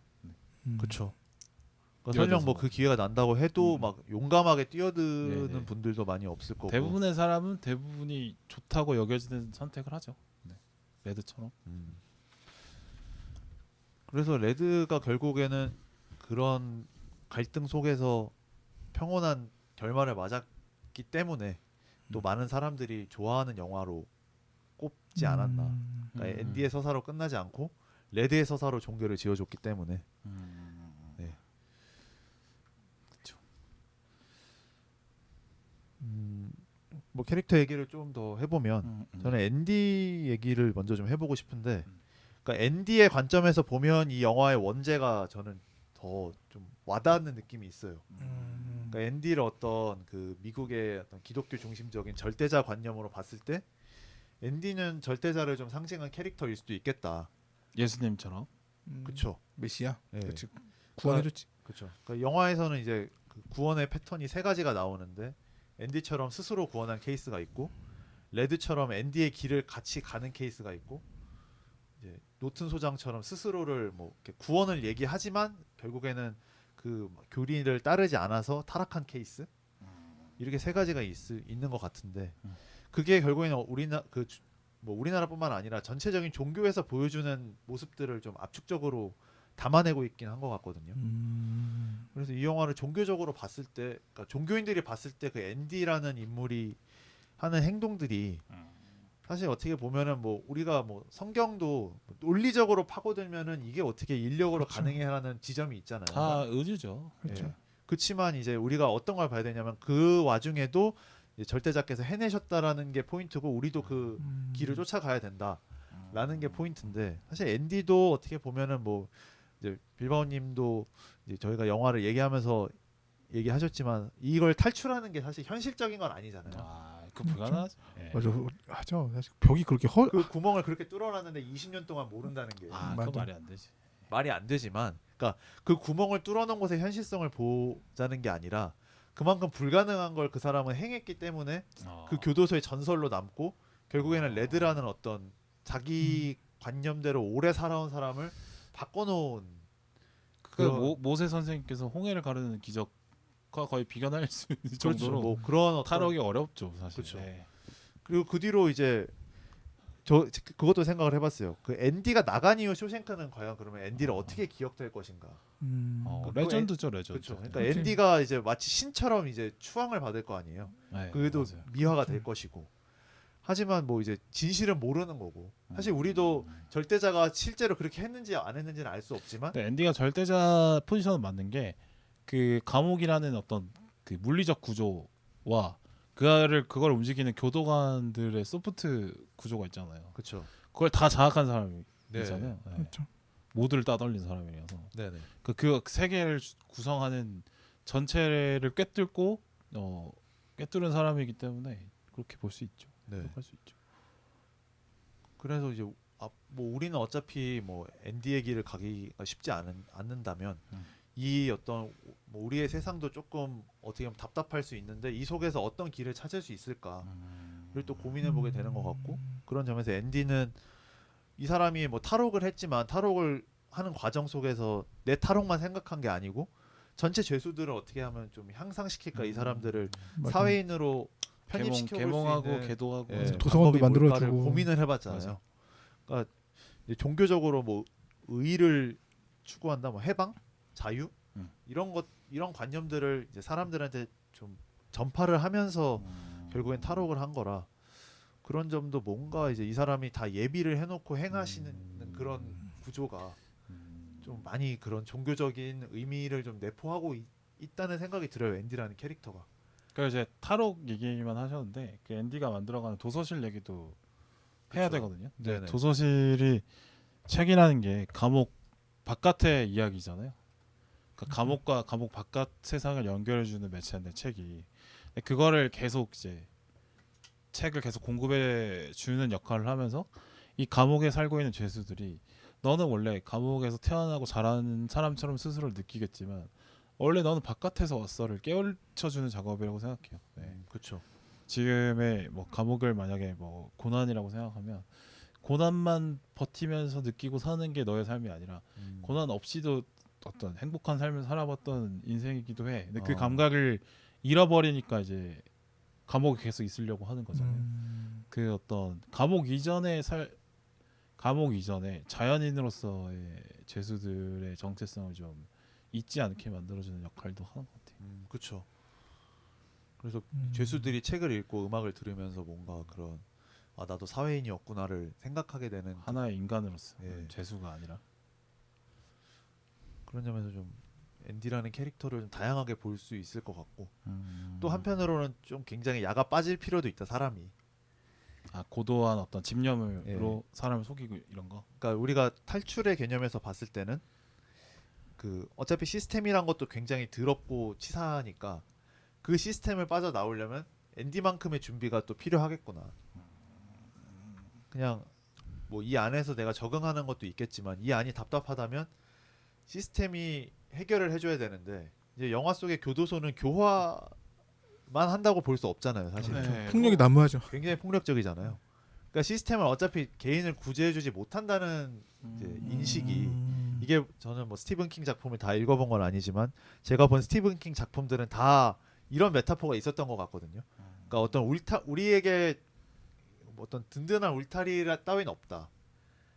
그렇죠. 설령 뭐 그 기회가 난다고 해도 막 용감하게 뛰어드는 네네. 분들도 많이 없을 거고. 대부분의 사람은 대부분이 좋다고 여겨지는 선택을 하죠. 네. 레드처럼. 그래서 레드가 결국에는 그런 갈등 속에서 평온한 결말을 맞았기 때문에 또 많은 사람들이 좋아하는 영화로 꼽지 않았나. 그러니까 앤디의 서사로 끝나지 않고 레드의 서사로 종결을 지어줬기 때문에. 네. 그렇죠. 뭐 캐릭터 얘기를 좀 더 해보면 저는 앤디 얘기를 먼저 좀 해보고 싶은데, 그러니까 앤디의 관점에서 보면 이 영화의 원제가 저는 더 좀 와닿는 느낌이 있어요. 그러니까 앤디를 어떤 그 미국의 어떤 기독교 중심적인 절대자 관념으로 봤을 때 앤디는 절대자를 좀 상징한 캐릭터일 수도 있겠다. 예수님처럼. 그렇죠. 메시아. 네. 그렇지. 구원해줬지. 그렇죠. 그러니까 영화에서는 이제 그 구원의 패턴이 세 가지가 나오는데 앤디처럼 스스로 구원한 케이스가 있고, 레드처럼 앤디의 길을 같이 가는 케이스가 있고, 이제 노튼 소장처럼 스스로를 뭐 이렇게 구원을 얘기하지만 결국에는 그 교리를 따르지 않아서 타락한 케이스, 이렇게 세 가지가 있는 것 같은데, 그게 결국에는 우리나라뿐만 아니라 전체적인 종교에서 보여주는 모습들을 좀 압축적으로 담아내고 있긴 한 것 같거든요. 그래서 이 영화를 종교적으로 봤을 때, 그러니까 종교인들이 봤을 때 그 앤디라는 인물이 하는 행동들이 사실 어떻게 보면은 뭐 우리가 뭐 성경도 논리적으로 파고들면은 이게 어떻게 인력으로 그렇죠. 가능해라는 지점이 있잖아요. 다 의주죠. 그렇죠. 예. 그렇지만 이제 우리가 어떤 걸 봐야 되냐면 그 와중에도 이제 절대자께서 해내셨다라는 게 포인트고 우리도 그 길을 쫓아가야 된다라는 게 포인트인데 사실 앤디도 어떻게 보면은 뭐 이제 빌바오님도 이제 저희가 영화를 얘기하면서 얘기하셨지만 이걸 탈출하는 게 사실 현실적인 건 아니잖아요. 그 불가능하죠. 예. 맞아 하죠. 사실 벽이 그렇게 그 구멍을 그렇게 뚫어놨는데 20년 동안 모른다는 게 그거 맞아. 말이 안 되지. 말이 안 되지만, 그러니까 그 구멍을 뚫어놓은 곳의 현실성을 보자는 게 아니라 그만큼 불가능한 걸 그 사람은 행했기 때문에 그 교도소의 전설로 남고 결국에는 레드라는 어떤 자기 관념대로 오래 살아온 사람을 바꿔놓은 그 모세 선생님께서 홍해를 가르는 기적과 거의 비견할 수 있는 그렇죠. 정도로 뭐 그런 어떤 탈옥이 어렵죠, 사실. 그렇죠. 예. 그리고 그 뒤로 이제 저 그것도 생각을 해봤어요. 그 앤디가 나간 이후 쇼생크는 과연 그러면 앤디를 어떻게 기억될 것인가? 레전드죠, 레전드. 그렇죠. 그러니까 그치. 앤디가 이제 마치 신처럼 이제 추앙을 받을 거 아니에요. 네, 그래도 맞아요. 미화가 될 것이고. 하지만 뭐 이제 진실은 모르는 거고. 사실 우리도 절대자가 실제로 그렇게 했는지 안 했는지는 알 수 없지만 근데 앤디가 절대자 포지션은 맞는 게 그 감옥이라는 어떤 그 물리적 구조와 그걸 움직이는 교도관들의 소프트 구조가 있잖아요. 그렇죠. 그걸 다 장악한 사람이잖아요. 네. 그렇죠. 모두를 따돌린 사람이라서 네네. 그 세계를 구성하는 전체를 꿰뚫고 꿰뚫은 사람이기 때문에 그렇게 볼 수 있죠. 네. 할 수 있죠. 그래서 이제 뭐 우리는 어차피 뭐 앤디의 길을 가기가 쉽지 않는다면 이 어떤 뭐 우리의 세상도 조금 어떻게 보면 답답할 수 있는데 이 속에서 어떤 길을 찾을 수 있을까를 또 고민해 보게 되는 것 같고 그런 점에서 앤디는 이 사람이 뭐 탈옥을 했지만 탈옥을 하는 과정 속에서 내 탈옥만 생각한 게 아니고 전체 죄수들을 어떻게 하면 좀 향상시킬까 이 사람들을 사회인으로 편입시켜 볼 수 개몽하고 있는 개도하고 예, 도서관도 방법이 뭘까를 만들어주고. 고민을 해봤잖아요. 맞아. 그러니까 이제 종교적으로 뭐 의를 추구한다, 뭐 해방, 자유 이런 관념들을 이제 사람들한테 좀 전파를 하면서 결국엔 탈옥을 한 거라 그런 점도 뭔가 이제 이 사람이 다 예비를 해놓고 행하시는 그런 구조가 좀 많이 그런 종교적인 의미를 좀 내포하고 있다는 생각이 들어요. 앤디라는 캐릭터가. 그러니까 이제 탈옥 얘기만 하셨는데 그 앤디가 만들어가는 도서실 얘기도 해야 그쵸. 되거든요. 근데 네네. 도서실이 책이라는 게 감옥 바깥의 이야기잖아요. 그러니까 감옥과 감옥 바깥 세상을 연결해주는 매체인데 책이 그거를 계속 이제 책을 계속 공급해 주는 역할을 하면서 이 감옥에 살고 있는 죄수들이 너는 원래 감옥에서 태어나고 자란 사람처럼 스스로를 느끼겠지만 원래 너는 바깥에서 왔어를 깨우쳐주는 작업이라고 생각해요. 네. 그렇죠. 지금의 뭐 감옥을 만약에 뭐 고난이라고 생각하면 고난만 버티면서 느끼고 사는 게 너의 삶이 아니라 고난 없이도 어떤 행복한 삶을 살아봤던 인생이기도 해. 근데 그 감각을 잃어버리니까 이제 감옥에 계속 있으려고 하는 거잖아요. 그 어떤 감옥 이전에 자연인으로서의 죄수들의 정체성을 좀 잊지 않게 만들어주는 역할도 하는 것 같아요. 그렇죠. 그래서 죄수들이 책을 읽고 음악을 들으면서 뭔가 그런 나도 사회인이었구나를 생각하게 되는 하나의 인간으로서 예. 죄수가 아니라 그런 점에서 좀 앤디라는 캐릭터를 좀 다양하게 볼 수 있을 것 같고 또 한편으로는 좀 굉장히 야가 빠질 필요도 있다 사람이. 고도한 어떤 집념으로 사람을 속이고 이런 거. 그러니까 우리가 탈출의 개념에서 봤을 때는 그 어차피 시스템이란 것도 굉장히 더럽고 치사하니까 그 시스템을 빠져나오려면 앤디만큼의 준비가 또 필요하겠구나. 그냥 뭐 이 안에서 내가 적응하는 것도 있겠지만 이 안이 답답하다면 시스템이 해결을 해줘야 되는데 이제 영화 속의 교도소는 교화만 한다고 볼 수 없잖아요, 사실. 네. 폭력이 난무하죠. 굉장히 폭력적이잖아요. 그러니까 시스템을 어차피 개인을 구제해주지 못한다는 이제 인식이 이게 저는 뭐 스티븐 킹 작품을 다 읽어본 건 아니지만 제가 본 스티븐 킹 작품들은 다 이런 메타포가 있었던 것 같거든요. 그러니까 어떤 우리에게 어떤 든든한 울타리 따위는 없다.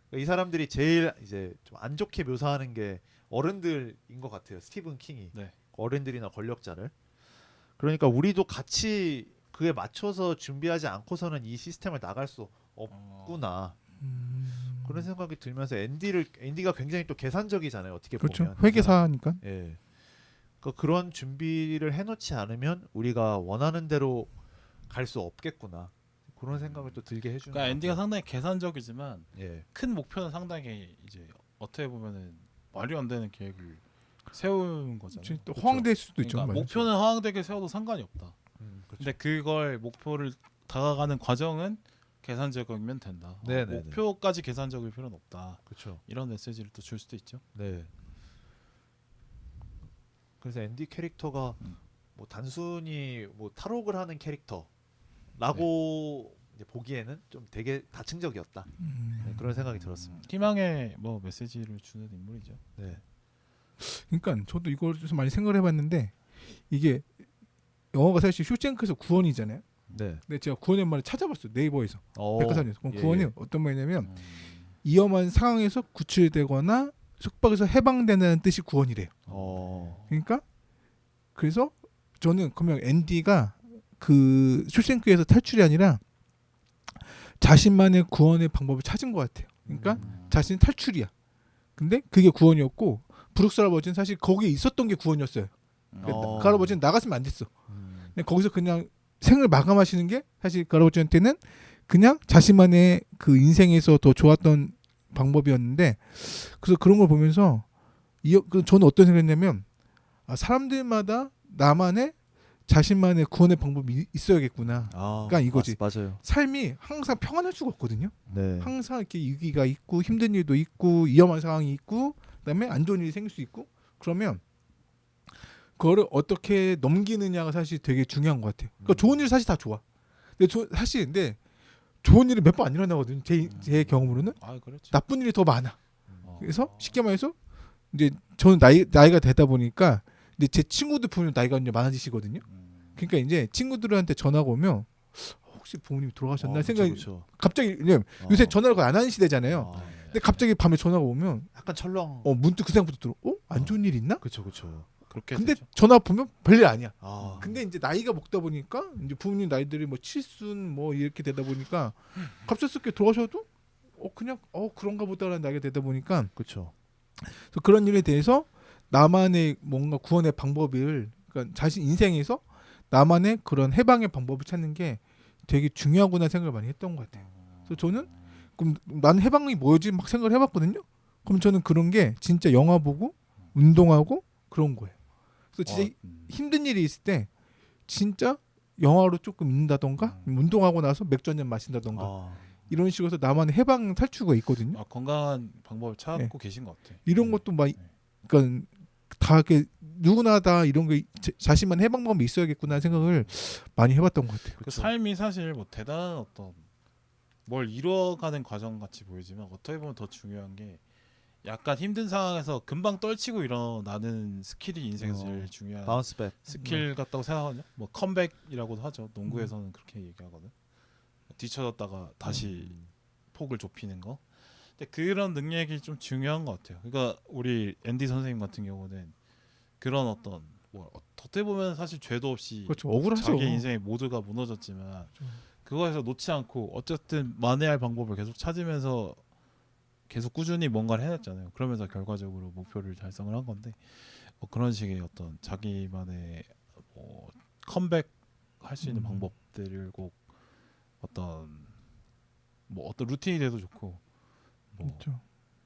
그러니까 이 사람들이 제일 이제 좀 안 좋게 묘사하는 게 어른들인 것 같아요. 스티븐 킹이 네. 어른들이나 권력자를. 그러니까 우리도 같이 그에 맞춰서 준비하지 않고서는 이 시스템을 나갈 수 없구나. 그런 생각이 들면서 앤디가 굉장히 또 계산적이잖아요. 어떻게 그렇죠. 보면. 회계사니까. 예. 그러니까 그런 준비를 해놓지 않으면 우리가 원하는 대로 갈 수 없겠구나. 그런 생각을 또 들게 해주는. 그러니까 것 앤디가 같아요. 상당히 계산적이지만 예. 큰 목표는 상당히 이제 어떻게 보면은 말이 안 되는 계획을 세우는 거잖아요. 지금 또 그쵸. 허황될 수도 있죠. 그러니까 맞아요. 목표는 허황되게 세워도 상관이 없다. 그렇죠. 근데 그걸 목표를 다가가는 과정은 계산적이면 된다. 네네네. 목표까지 계산적일 필요는 없다. 그렇죠. 이런 메시지를 또 줄 수도 있죠. 네. 그래서 앤디 캐릭터가 뭐 단순히 뭐 탈옥을 하는 캐릭터라고 이제 보기에는 좀 되게 다층적이었다. 네, 그런 생각이 들었습니다. 희망의 뭐 메시지를 주는 인물이죠. 네. 그러니까 저도 이걸 좀 많이 생각을 해봤는데 이게 영화가 사실 쇼생크에서 구원이잖아요. 네. 근데 제가 구원의 말을 찾아봤어요. 네이버에서 백과사전에서. 그럼 예, 구원이 예. 어떤 말이냐면 위험한 상황에서 구출되거나 속박에서 해방되는 뜻이 구원이래요. 그러니까 그래서 저는 그러면 앤디가 그 쇼생크에서 탈출이 아니라 자신만의 구원의 방법을 찾은 것 같아요. 그러니까 자신이 탈출이야. 근데 그게 구원이었고 브룩스 할아버지는 사실 거기에 있었던 게 구원이었어요. 그 할아버지는 나갔으면 안 됐어. 근데 거기서 그냥 생을 마감하시는 게 사실 그 할아버지한테는 그냥 자신만의 그 인생에서 더 좋았던 방법이었는데 그래서 그런 걸 보면서 저는 어떤 생각했냐면 사람들마다 나만의 자신만의 구원의 방법이 있어야겠구나. 그러니까 이거지. 맞아요. 삶이 항상 평안할 수가 없거든요. 네. 항상 이렇게 위기가 있고 힘든 일도 있고 위험한 상황이 있고 그다음에 안 좋은 일이 생길 수 있고 그러면 그거를 어떻게 넘기느냐가 사실 되게 중요한 것 같아요. 그러니까 좋은 일 사실 다 좋아. 근데 근데 좋은 일이 몇 번 안 일어나거든요. 제 경험으로는 그렇죠. 나쁜 일이 더 많아. 그래서 쉽게 말해서 이제 저는 나이가 되다 보니까 이제 제 친구들 보면 나이가 이제 많아지시거든요. 그러니까 이제 친구들한테 전화가 오면 혹시 부모님이 돌아가셨나 생각이 갑자기 왜냐면 요새 전화를 거의 안 하는 시대잖아요. 근데 갑자기 밤에 전화가 오면 약간 철렁. 문득 그 생각부터 들어. 안 좋은 일 있나? 그렇죠. 그렇게 근데 되죠. 전화 보면 별일 아니야. 아. 근데 이제 나이가 먹다 보니까 이제 부모님 나이들이 뭐 칠순 뭐 이렇게 되다 보니까 갑작스럽게 돌아가셔도 그냥 그런가 보다라는 나이가 되다 보니까 그렇죠. 그래서 그런 일에 대해서 나만의 뭔가 구원의 방법을 그러니까 자신 인생에서 나만의 그런 해방의 방법을 찾는 게 되게 중요하구나 생각을 많이 했던 것 같아요. 그래서 저는 그럼 난 해방이 뭐지 막 생각을 해봤거든요. 그럼 저는 그런 게 진짜 영화 보고 운동하고 그런 거예요. 그래서 진짜 힘든 일이 있을 때 진짜 영화로 조금 읽는다던가 운동하고 나서 맥주 한잔 마신다던가 이런 식으로 해서 나만의 해방 탈출구가 있거든요. 건강한 방법을 찾고 계신 것 같아요. 이런 것도 막 그러니까 다 이렇게 누구나 다 이런 게 자신만 해방 방법이 있어야겠구나 생각을 많이 해봤던 것 같아요. 그 삶이 사실 뭐 대단한 어떤 뭘 이루어가는 과정 같이 보이지만 어떻게 보면 더 중요한 게 약간 힘든 상황에서 금방 떨치고 일어나는 스킬이 인생에서 제일 중요한 바운스백 스킬 같다고 생각하거든요. 뭐 컴백이라고도 하죠. 농구에서는 그렇게 얘기하거든. 뒤쳐졌다가 다시 폭을 좁히는 거. 근데 그런 능력이 좀 중요한 것 같아요. 그러니까 우리 앤디 선생님 같은 경우는 그런 어떤 뭐 어떻게 보면 사실 죄도 없이 그렇죠. 억울하죠. 자기 인생이 모두가 무너졌지만 그거에서 놓지 않고 어쨌든 만회할 방법을 계속 찾으면서 계속 꾸준히 뭔가를 해냈잖아요. 그러면서 결과적으로 목표를 달성을 한 건데 그런 식의 어떤 자기만의 컴백 할 수 있는 방법들을 꼭 어떤 루틴이 돼도 좋고 그렇죠.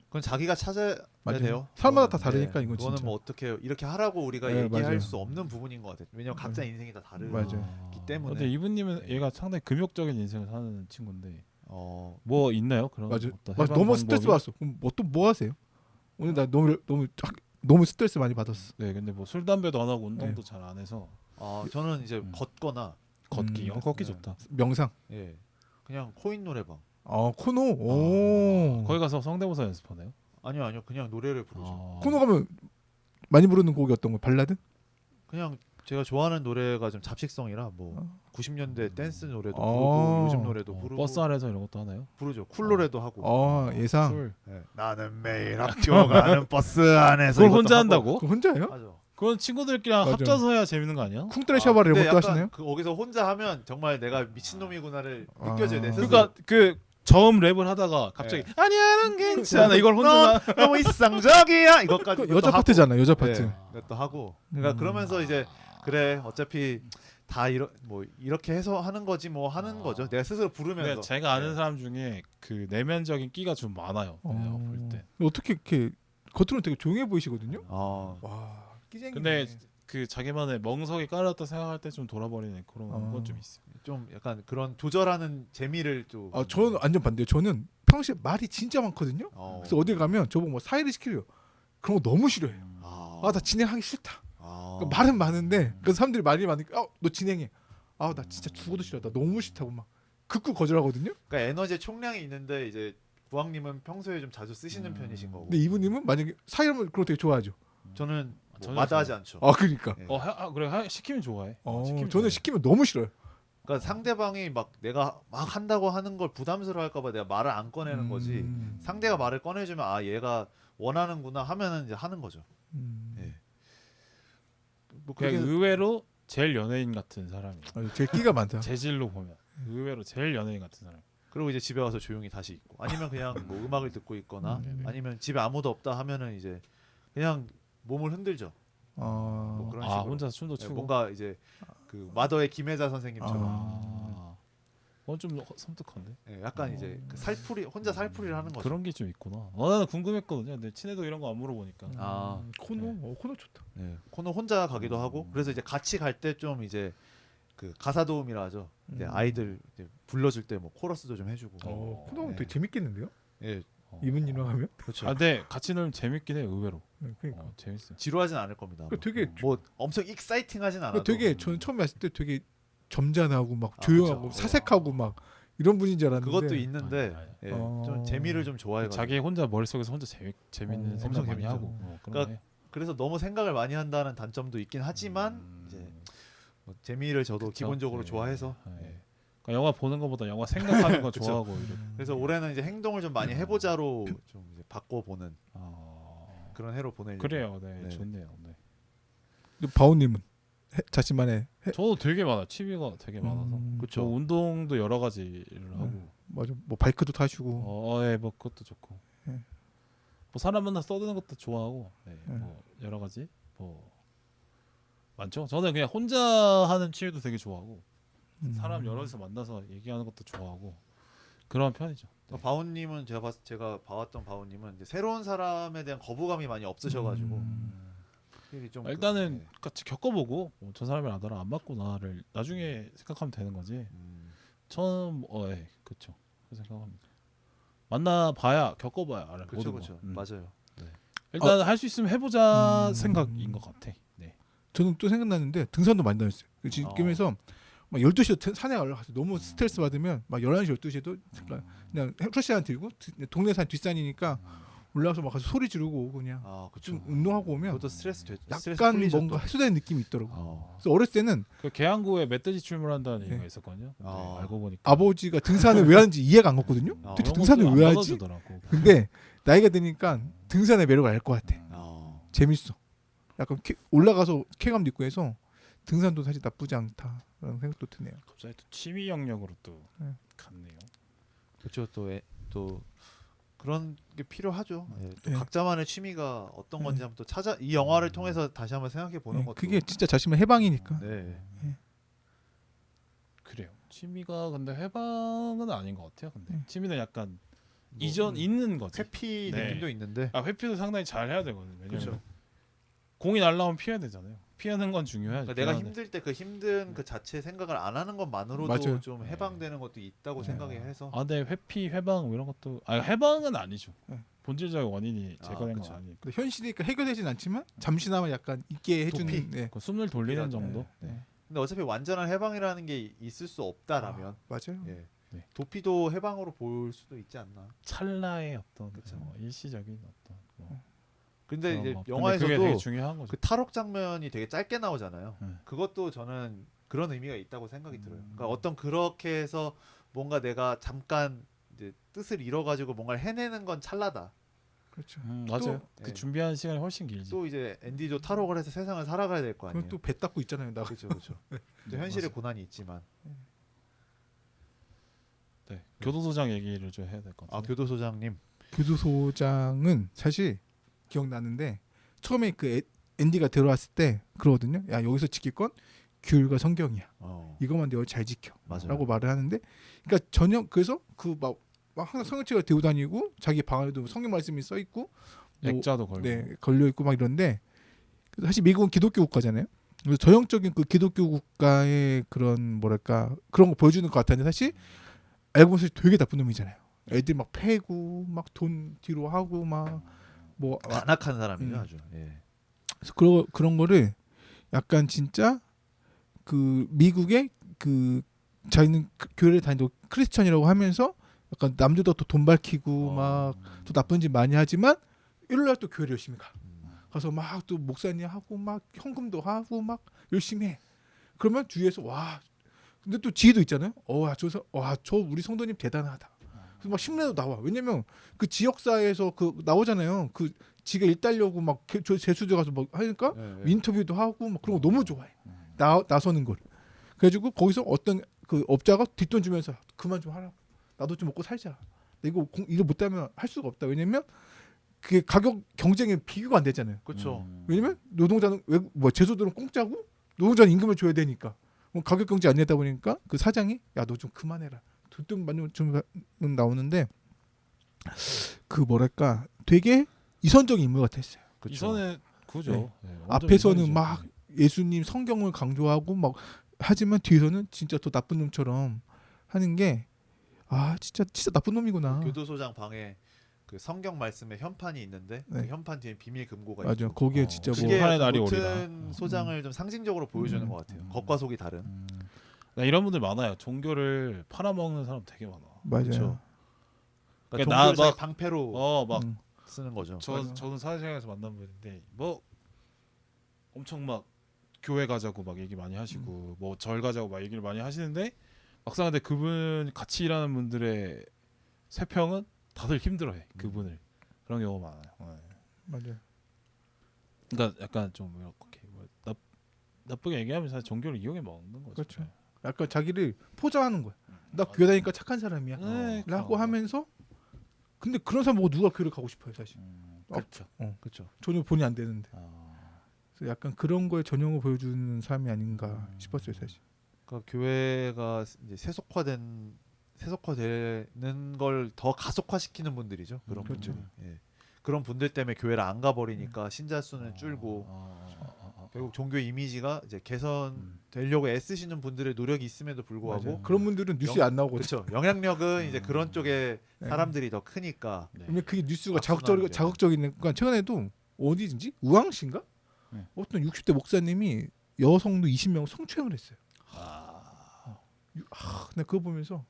그건 자기가 찾아야 돼요. 사람마다 다 다르니까 이건 그거는 진짜. 뭐 어떻게 이렇게 하라고 우리가 네, 얘기할 맞아요. 수 없는 부분인 것 같아요. 왜냐면 각자 인생이 다 다르기 맞아요. 때문에. 근데 이분님은 얘가 상당히 금욕적인 인생을 사는 친구인데 뭐 있나요? 그런 맞아. 어떤 맞아. 해방 너무 방법이? 스트레스 받았어. 그럼 뭐 하세요? 오늘 나 너무 스트레스 많이 받았어. 네, 근데 뭐 술 담배도 안 하고 운동도 잘 안 해서 저는 이제 걷거나 걷기 네. 좋다. 명상. 예, 그냥 코인 노래방. 코노. 오. 거기 가서 성대모사 연습하나요? 아니요, 그냥 노래를 부르죠. 코노 가면 많이 부르는 곡이 어떤 거? 발라드? 그냥 제가 좋아하는 노래가 좀 잡식성이라 뭐 90년대 댄스 노래도 부르고 요즘 노래도 부르고 버스 안에서 이런 것도 하나요? 부르죠. 쿨 노래도 하고. 예상. 술. 네. 나는 매일 학교 가는 버스 안에서 그걸 이것도 혼자 하고. 한다고? 그거 혼자예요? 맞아. 그건 친구들끼리랑 맞아. 합쳐서 해야 재밌는 거 아니야? 쿵따레 샤바를 근데 이런 것도 약간 하시나요? 거기서 혼자 하면 정말 내가 미친놈이구나를 느껴져요. 내 스스로. 그러니까 그 저음 랩을 하다가 갑자기 아니야 난 괜찮아 이걸 혼자 너무 일상적이야 이것까지 그 여자 파트잖아. 여자 파트. 네, 그것도 하고 그러니까 그러면서 이제 그래 어차피 다 이렇게 해서 하는 거지 뭐 하는 거죠. 내가 스스로 부르면서. 제가 아는 사람 중에 그 내면적인 끼가 좀 많아요. 내가 볼 때. 어떻게 이렇게 겉으로는 되게 조용해 보이시거든요. 와, 끼쟁이. 근데 그 자기만의 멍석이 깔았다 생각할 때 좀 돌아버리는 그런 건 좀 있어요. 좀 약간 그런 조절하는 재미를 좀. 저는 완전 반대요. 저는 평소에 말이 진짜 많거든요. 그래서 어디 가면 저보고 뭐 사회를 시키려 그런 거 너무 싫어해요. 나 진행하기 싫다. 그러니까 말은 많은데 그 사람들이 말이 많으니까 너 진행해. 나 진짜 죽어도 싫어. 나 너무 싫다고 막 극구 거절하거든요. 그러니까 에너지 총량이 있는데 이제 부왕님은 평소에 좀 자주 쓰시는 편이신 거고. 근데 이분님은 만약에 사회하면 그런 거 되게 좋아하죠. 저는 전혀 마다하지 않죠. 그러니까. 네. 그래 시키면 좋아해. 저는 시키면 너무 싫어요. 그러니까 상대방이 막 내가 막 한다고 하는 걸 부담스러워할까봐 내가 말을 안 꺼내는 거지. 상대가 말을 꺼내주면 얘가 원하는구나 하면은 이제 하는 거죠. 예. 뭐 그냥 의외로 제일 연예인 같은 사람이에요. 제 끼가 많다. 재질로 보면 의외로 제일 연예인 같은 사람. 그리고 이제 집에 와서 조용히 다시 있고 아니면 그냥 뭐 음악을 듣고 있거나 아니면 집에 아무도 없다 하면은 이제 그냥 몸을 흔들죠. 뭐 그런 식으로. 혼자 춤도 추고. 뭔가 이제 그 마더의 김혜자 선생님처럼. 그건 좀 섬뜩한데. 약간 이제 그 살풀이 혼자 살풀이를 하는 거죠. 그런 게 좀 있구나. 나는 궁금했거든요. 근데 친해도 이런 거 안 물어보니까. 코너 코너 좋다. 네. 코너 혼자 가기도 하고 그래서 이제 같이 갈 때 좀 이제 그 가사 도움이라 하죠. 이제 아이들 이제 불러줄 때 뭐 코러스도 좀 해주고. 코너는 되게 재밌겠는데요? 예. 이분님이랑 하면? 그렇죠. 근데 같이 놀면 재밌긴 해 의외로. 그러니까 재밌어요. 지루하진 않을 겁니다. 되게 뭐 엄청 익사이팅하진 않아도. 되게 저는 처음에 왔을 때 되게 점잖하고 막 조용하고 그렇죠. 사색하고 막 이런 분인 줄 알았는데 그것도 있는데 좀 재미를 좀 좋아해가지고. 자기 혼자 머릿속에서 혼자 재밌는 생각 엄청 많이 재밌죠. 하고. 그러니까 그래서 너무 생각을 많이 한다는 단점도 있긴 하지만 이제 뭐 재미를 저도 그쵸? 기본적으로 좋아해서. 그러니까 영화 보는 것보다 영화 생각하는 거 좋아하고. 그래서 올해는 이제 행동을 좀 많이 해보자로 좀 이제 바꿔보는 그런 해로 보내려고. 그래요, 네, 좋네요. 네. 바오님은 자신만의 저도 되게 많아. 취미가 되게 많아서. 그렇죠. 운동도 여러 가지를 하고. 맞아. 뭐 바이크도 타시고. 뭐 그것도 좋고. 뭐 사람 만나 써드는 것도 좋아하고. 뭐 여러 가지 뭐 많죠. 저는 그냥 혼자 하는 취미도 되게 좋아하고. 사람 여럿이서 만나서 얘기하는 것도 좋아하고 그런 편이죠. 네. 바오님은 제가 봐왔던 바오님은 이제 새로운 사람에 대한 거부감이 많이 없으셔가지고 좀 일단은 같이 겪어보고 저 사람이 나랑 안 맞구나를 나중에 생각하면 되는 거지. 처음 그렇죠. 그 생각합니다. 만나봐야 겪어봐야 알아. 그렇죠. 맞아요. 네. 일단 할 수 있으면 해보자 생각인 것 같아. 네. 저는 또 생각났는데 등산도 많이 다녔어요. 지금에서 막 12시에 산에 올라가서 너무 스트레스 받으면 막 11시 12시에도 그냥 프레시한 들고 동네 산 뒷산이니까 올라가서 막 가서 소리 지르고 그냥 좀 운동하고 오면 그것도 스트레스 약간 뭔가 해소되는 느낌이 있더라고. 그래서 어렸을 때는 그 계양구에 멧돼지 출몰한다는 얘기가 있었거든요. 알고 보니까 아버지가 등산을 왜 하는지 이해가 안 갔거든요. 특히 등산을 왜 하지? 근데 나이가 드니까 등산의 매력을 알 것 같아. 재밌어. 약간 올라가서 쾌감도 있고 해서 등산도 사실 나쁘지 않다라는 생각도 드네요. 갑자기 또 취미 영역으로 또 갔네요. 그렇죠. 또 그런 게 필요하죠. 또 각자만의 취미가 어떤 건지 한번 또 이 영화를 통해서 다시 한번 생각해 보는 것도. 그게 진짜 자신의 해방이니까. 그래요. 취미가 근데 해방은 아닌 것 같아요. 근데 취미는 약간 있는 거지. 회피 느낌도 있는데. 회피도 상당히 잘 해야 되거든요. 왜냐면 공이 날라오면 피해야 되잖아요. 피하는 건 중요하죠. 그러니까 내가 힘들 때 그 힘든 그 자체 생각을 안 하는 것만으로도 좀 해방되는 것도 있다고 생각해서. 근데 회피, 해방 뭐 이런 것도 해방은 아니죠. 본질적인 원인이 제거된 건 아니니까. 근데 현실이니까 해결되진 않지만 잠시나마 약간 있게 해주는 숨을 돌리는 정도. 근데 어차피 완전한 해방이라는 게 있을 수 없다라면 맞아요. 도피도 해방으로 볼 수도 있지 않나. 찰나의 어떤 일시적인 어떤. 근데 이제 그게 영화에서도 되게 중요한 거죠. 그 탈옥 장면이 되게 짧게 나오잖아요. 그것도 저는 그런 의미가 있다고 생각이 들어요. 그러니까 어떤 그렇게 해서 뭔가 내가 잠깐 이제 뜻을 잃어가지고 뭔가를 해내는 건 찰나다. 그렇죠. 맞아요. 그 준비하는 시간이 훨씬 길지. 또 이제 앤디도 탈옥을 해서 세상을 살아가야 될 거 아니에요. 또 배 닦고 있잖아요. 나. 그렇죠. 현실의 고난이 있지만. 네. 교도소장 얘기를 좀 해야 될 것 같아요. 아 교도소장님. 교도소장은 사실 기억나는데 처음에 그 앤디가 들어왔을 때 그러거든요. 야 여기서 지킬 건 규율과 성경이야. 이것만 내가 잘 지켜. 맞아요. 라고 말을 하는데, 그러니까 전혀 그래서 그 막 항상 성경책을 들고 다니고 자기 방 안에도 성경 말씀이 써 있고 액자도 걸고. 네, 걸려 있고 막 이런데 사실 미국은 기독교 국가잖아요. 그래서 전형적인 그 기독교 국가의 그런 뭐랄까 그런 거 보여주는 것 같았는데 사실 알고 보면 되게 나쁜 놈이잖아요. 애들 막 패고 막 돈 뒤로 하고 막 뭐 간악한 사람이죠 아주. 예. 그래서 그런 거를 약간 진짜 그 미국의 그 자기는 교회를 다니고 크리스천이라고 하면서 약간 남들보다 또 돈 밝히고 막 또 나쁜 짓 많이 하지만 일요일날 또 교회를 열심히 가서 막 또 목사님 하고 막 헌금도 하고 막 열심히 해. 그러면 주위에서 와 근데 또 지혜도 있잖아요. 저 우리 성도님 대단하다. 그래서 막 신뢰도 나와. 왜냐면 그 지역사회에서 그 나오잖아요. 그 지가 일 따려고 막 제수대 가서 막 하니까 인터뷰도 하고 막 그런 거 너무 좋아해. 나서는 걸. 그래가지고 거기서 어떤 그 업자가 뒷돈 주면서 그만 좀 하라고. 나도 좀 먹고 살자. 이거 일을 못하면 할 수가 없다. 왜냐면 그게 가격 경쟁에 비교가 안 되잖아요. 그렇죠. 왜냐면 노동자는 제수들은 공짜고 노동자는 임금을 줘야 되니까 가격 경쟁 안 되다 보니까 그 사장이 야 너 좀 그만해라. 뒷돈 많이 좀 나오는데 그 뭐랄까 되게 이선적인 인물 같았어요. 그쵸. 이선의 그죠. 네. 네, 앞에서는 이선이죠. 막 예수님 성경을 강조하고 막 하지만 뒤에서는 진짜 더 나쁜 놈처럼 하는 게 진짜 나쁜 놈이구나. 교도소장 방에 그 성경 말씀에 현판이 있는데 그 현판 뒤에 비밀 금고가 맞아. 있고. 거기에 진짜 뭐 그게 판의 날이 모든 소장을 좀 상징적으로 보여주는 것 같아요. 겉과 속이 다른. 이런 분들 많아요. 종교를 팔아먹는 사람 되게 많아. 맞아요. 그쵸? 그러니까 나 종교를 자기 막 방패로 막 쓰는 거죠. 저는 사회생활에서 만난 분인데 뭐 엄청 막 교회 가자고 막 얘기 많이 하시고 뭐 절 가자고 막 얘기를 많이 하시는데 막상 근데 그분 같이 일하는 분들의 세평은 다들 힘들어해 그분을. 그런 경우가 많아요. 네. 맞아요. 그러니까 약간 좀 이렇게 나쁘게 얘기하면 사실 종교를 이용해 먹는 거죠. 그렇죠. 약간 자기를 포장하는 거야. 나 교회 다니니까 착한 사람이야. 네, 라고 하면서 근데 그런 사람 보고 누가 교회를 가고 싶어요 사실. 그렇죠. 그렇죠. 전혀 본이 안 되는데. 그래서 약간 그런 거에 전형을 보여주는 사람이 아닌가 싶었어요 사실. 그러니까 교회가 이제 세속화되는 걸 더 가속화시키는 분들이죠. 그런 그렇죠. 분들이. 예. 그런 분들 때문에 교회를 안 가버리니까 신자 수는 줄고 결국 종교 이미지가 이제 개선되려고 애쓰시는 분들의 노력이 있음에도 불구하고 맞아요. 그런 분들은 뉴스에 안 나오거든요. 그렇죠. 영향력은 이제 그런 쪽에 네. 사람들이 더 크니까. 왜냐면 그게 뉴스가 악순환이죠. 자극적이니까 최근에도 어디든지 우왕시인가 어떤 60대 목사님이 여성도 20명 성추행을 했어요. 근데 그거 보면서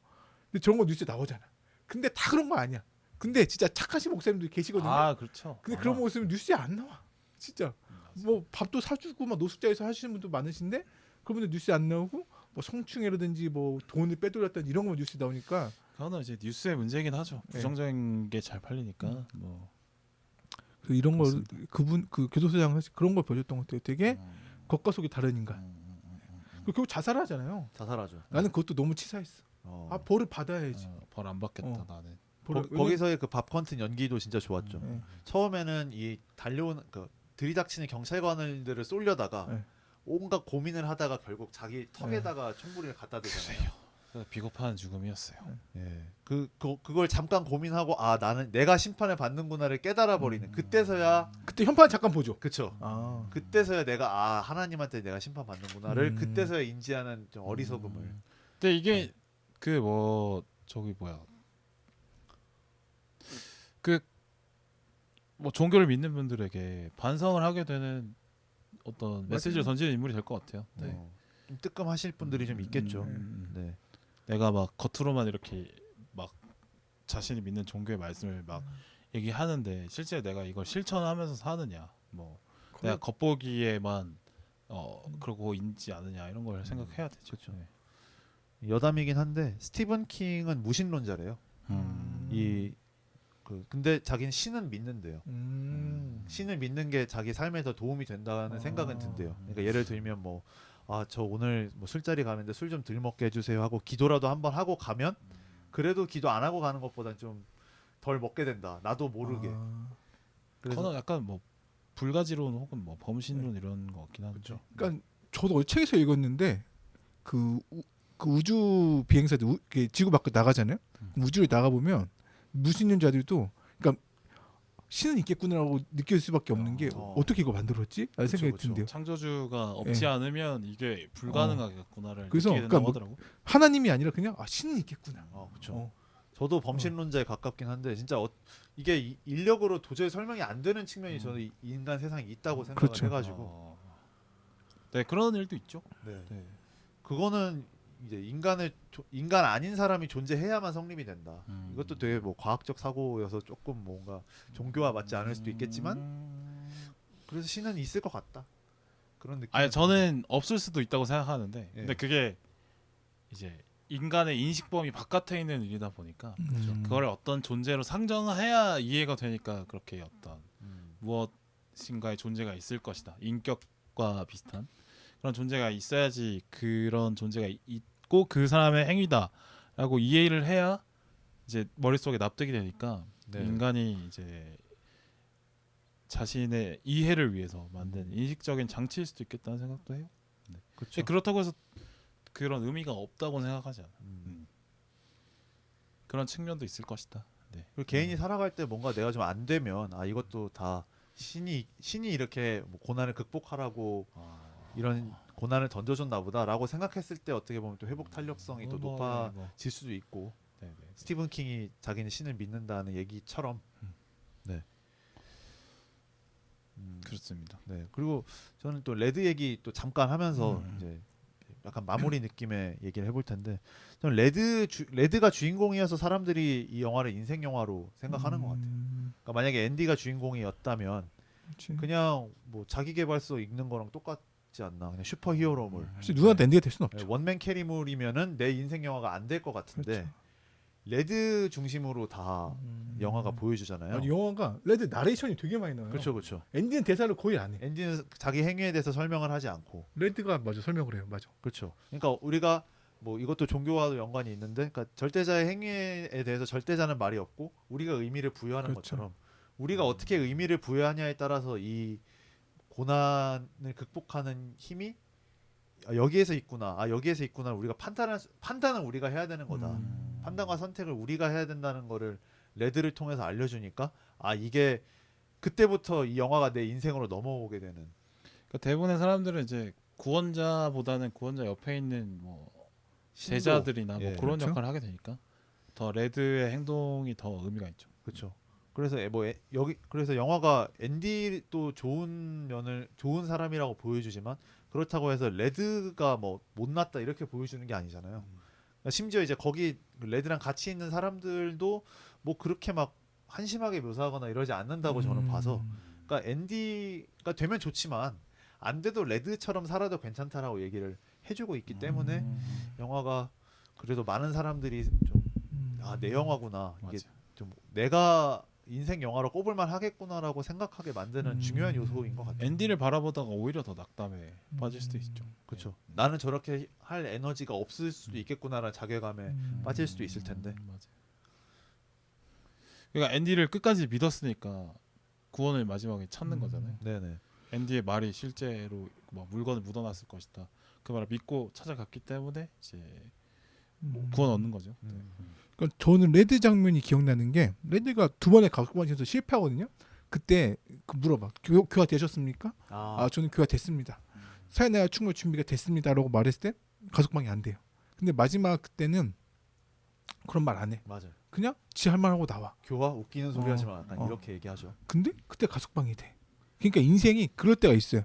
근데 저런 거 뉴스에 나오잖아. 근데 다 그런 거 아니야. 근데 진짜 착하신 목사님들이 계시거든요. 그렇죠. 근데 그런 모습은 뉴스에 안 나와. 진짜 뭐 밥도 사주고 막 노숙자에서 하시는 분도 많으신데 그분들 뉴스에 안 나오고 뭐 성추행이라든지 뭐 돈을 빼돌렸다든지 이런 거 뉴스에 나오니까 그거는 이제 뉴스의 문제긴 하죠. 부정적인 게 잘 팔리니까 뭐 그 이런 걸 맞습니다. 그분 그 교도소장 사실 그런 걸 보여줬던 것 같아요. 되게 겉과 속이 다른 인간. 그리고 결국 자살하잖아요. 자살하죠. 나는 그것도 너무 치사했어. 벌을 받아야지. 벌 안 받겠다 나는. 거기서의 그 밥컨튼 연기도 진짜 좋았죠. 네. 처음에는 이 달려오는 그 들이닥치는 경찰관들을 쏠려다가 온갖 고민을 하다가 결국 자기 턱에다가 총구리를 갖다 대잖아요. 비겁한 죽음이었어요. 예. 그걸 잠깐 고민하고 나는 내가 심판을 받는구나를 깨달아 버리는 그때서야 그때 현판 잠깐 보죠. 그쵸. 그때서야 내가 하나님한테 내가 심판 받는구나를 그때서야 인지하는 좀 어리석음을. 근데 이게 그 뭐 저기 뭐야 그 뭐 종교를 믿는 분들에게 반성을 하게 되는 어떤 메시지를 던지는 인물이 될 것 같아요. 네. 좀 뜨끔하실 분들이 좀 있겠죠. 네. 내가 막 겉으로만 이렇게 막 자신이 믿는 종교의 말씀을 막 얘기하는데 실제 내가 이걸 실천하면서 사느냐, 뭐 내가 겉보기에만 그러고 있지 않느냐 이런 걸 생각해야 되죠. 그렇죠. 네. 여담이긴 한데 스티븐 킹은 무신론자래요. 근데 자기는 신은 믿는데요. 신을 믿는 게 자기 삶에 더 도움이 된다는 생각은 든대요. 그러니까 예를 들면 저 오늘 뭐 술자리 가는데 술 좀 덜 먹게 해주세요 하고 기도라도 한번 하고 가면 그래도 기도 안 하고 가는 것보단 좀 덜 먹게 된다. 나도 모르게. 그래서 저는 약간 뭐 불가지론 혹은 뭐 범신론 이런 거 같긴 한데. 그쵸. 그러니까 저도 어디 책에서 읽었는데 그 우주 비행사들 지구 밖으로 나가잖아요. 그럼 우주에 나가 보면 무신론자들도 그러니까 신은 있겠구나라고 느낄 수밖에 없는 게 어떻게 이거 만들었지? 라는 그쵸, 생각이 그쵸. 든대요. 창조주가 없지 예. 않으면 이게 불가능하겠구나를 그래서 느끼게 그러니까 된다고 뭐 하더라고. 하나님이 아니라 그냥 신은 있겠구나. 그렇죠. 저도 범신론자에 가깝긴 한데 진짜 이게 인력으로 도저히 설명이 안 되는 측면이 저는 이 인간 세상에 있다고 생각을 그렇죠. 해가지고 네, 그런 일도 있죠. 네. 네. 그거는 이제 인간 아닌 사람이 존재해야만 성립이 된다. 이것도 되게 뭐 과학적 사고여서 조금 뭔가 종교와 맞지 않을 수도 있겠지만 그래서 신은 있을 것 같다. 그런 느낌. 아니 저는 없을 수도 있다고 생각하는데, 예. 근데 그게 이제 인간의 인식범위 바깥에 있는 일이다 보니까 그걸 어떤 존재로 상정해야 이해가 되니까 그렇게 어떤 무엇인가의 존재가 있을 것이다. 인격과 비슷한 그런 존재가 있어야지 그런 존재가 있고 그 사람의 행위다라고 이해를 해야 이제 머릿속에 납득이 되니까 네. 인간이 이제 자신의 이해를 위해서 만든 인식적인 장치일 수도 있겠다는 생각도 해요. 네. 그렇죠. 그렇다고 해서 그런 의미가 없다고 생각하지 않아. 그런 측면도 있을 것이다. 네. 그리고 개인이 살아갈 때 뭔가 내가 좀 안 되면 이것도 다 신이 이렇게 뭐 고난을 극복하라고 이런 고난을 던져줬나 보다라고 생각했을 때 어떻게 보면 또 회복 탄력성이 또 높아질 수도 있고. 네. 스티븐 킹이 자기는 신을 믿는다는 얘기처럼. 네. 그렇습니다. 네. 그리고 저는 또 레드 얘기 또 잠깐 하면서 이제 약간 마무리 느낌의 얘기를 해볼 텐데, 저는 레드가 주인공이어서 사람들이 이 영화를 인생 영화로 생각하는 것 같아요. 그러니까 만약에 앤디가 주인공이었다면 그치. 그냥 뭐 자기계발서 읽는 거랑 똑같지 않나? 그냥 슈퍼 히어로물. 사실 누구한테 앤디가 될 수는 없죠. 원맨 캐리물이면은 내 인생 영화가 안 될 것 같은데 그렇죠. 레드 중심으로 다 영화가 보여주잖아요. 아니, 영화가 레드 나레이션이 되게 많이 나와요. 그렇죠, 그렇죠. 앤디는 대사를 거의 안 해. 앤디는 자기 행위에 대해서 설명을 하지 않고. 레드가 맞아 설명을 해요. 맞아. 그렇죠. 그러니까 우리가 뭐 이것도 종교와도 연관이 있는데, 그러니까 절대자의 행위에 대해서 절대자는 말이 없고 우리가 의미를 부여하는 그렇죠. 것처럼 우리가 어떻게 의미를 부여하냐에 따라서 이 고난을 극복하는 힘이 여기에서 있구나. 여기에서 있구나. 우리가 판단은 우리가 해야 되는 거다. 판단과 선택을 우리가 해야 된다는 거를 레드를 통해서 알려주니까 이게 그때부터 이 영화가 내 인생으로 넘어오게 되는. 그러니까 대부분의 사람들은 이제 구원자보다는 구원자 옆에 있는 뭐 신도. 제자들이나 뭐 예. 그런 그렇죠. 역할을 하게 되니까 더 레드의 행동이 더 의미가 있죠. 그렇죠. 그래서 그래서 영화가 앤디도 좋은 사람이라고 보여주지만 그렇다고 해서 레드가 뭐 못났다 이렇게 보여주는 게 아니잖아요. 그러니까 심지어 이제 거기 레드랑 같이 있는 사람들도 뭐 그렇게 막 한심하게 묘사하거나 이러지 않는다고 저는 봐서, 그러니까 앤디가 되면 좋지만 안 돼도 레드처럼 살아도 괜찮다라고 얘기를 해주고 있기 때문에 영화가 그래도 많은 사람들이 좀 내 영화구나, 이게 맞아. 좀 내가 인생 영화로 꼽을만 하겠구나라고 생각하게 만드는 중요한 요소인 것 같아요. 앤디를 바라보다가 오히려 더 낙담에 빠질 수도 있죠. 그렇죠. 나는 저렇게 할 에너지가 없을 수도 있겠구나라는 자괴감에 빠질 수도 있을 텐데. 맞아. 그러니까 앤디를 끝까지 믿었으니까 구원을 마지막에 찾는 거잖아요. 네네. 앤디의 말이 실제로 뭐 물건을 묻어놨을 것이다. 그 말을 믿고 찾아갔기 때문에 이제 뭐 구원 얻는 거죠. 그러니까 저는 레드 장면이 기억나는 게, 레드가 두 번의 가족관계에서 실패하거든요. 그때 물어봐. 교화 되셨습니까? 저는 교화 됐습니다. 사회나라 충돌 준비가 됐습니다라고 말했을 때 가족방이 안 돼요. 근데 마지막 그때는 그런 말 안 해. 맞아요. 그냥 지 할 말하고 나와. 교화 웃기는 소리 하지 마. 약간 이렇게 얘기하죠. 근데 그때 가족방이 돼. 그러니까 인생이 그럴 때가 있어요.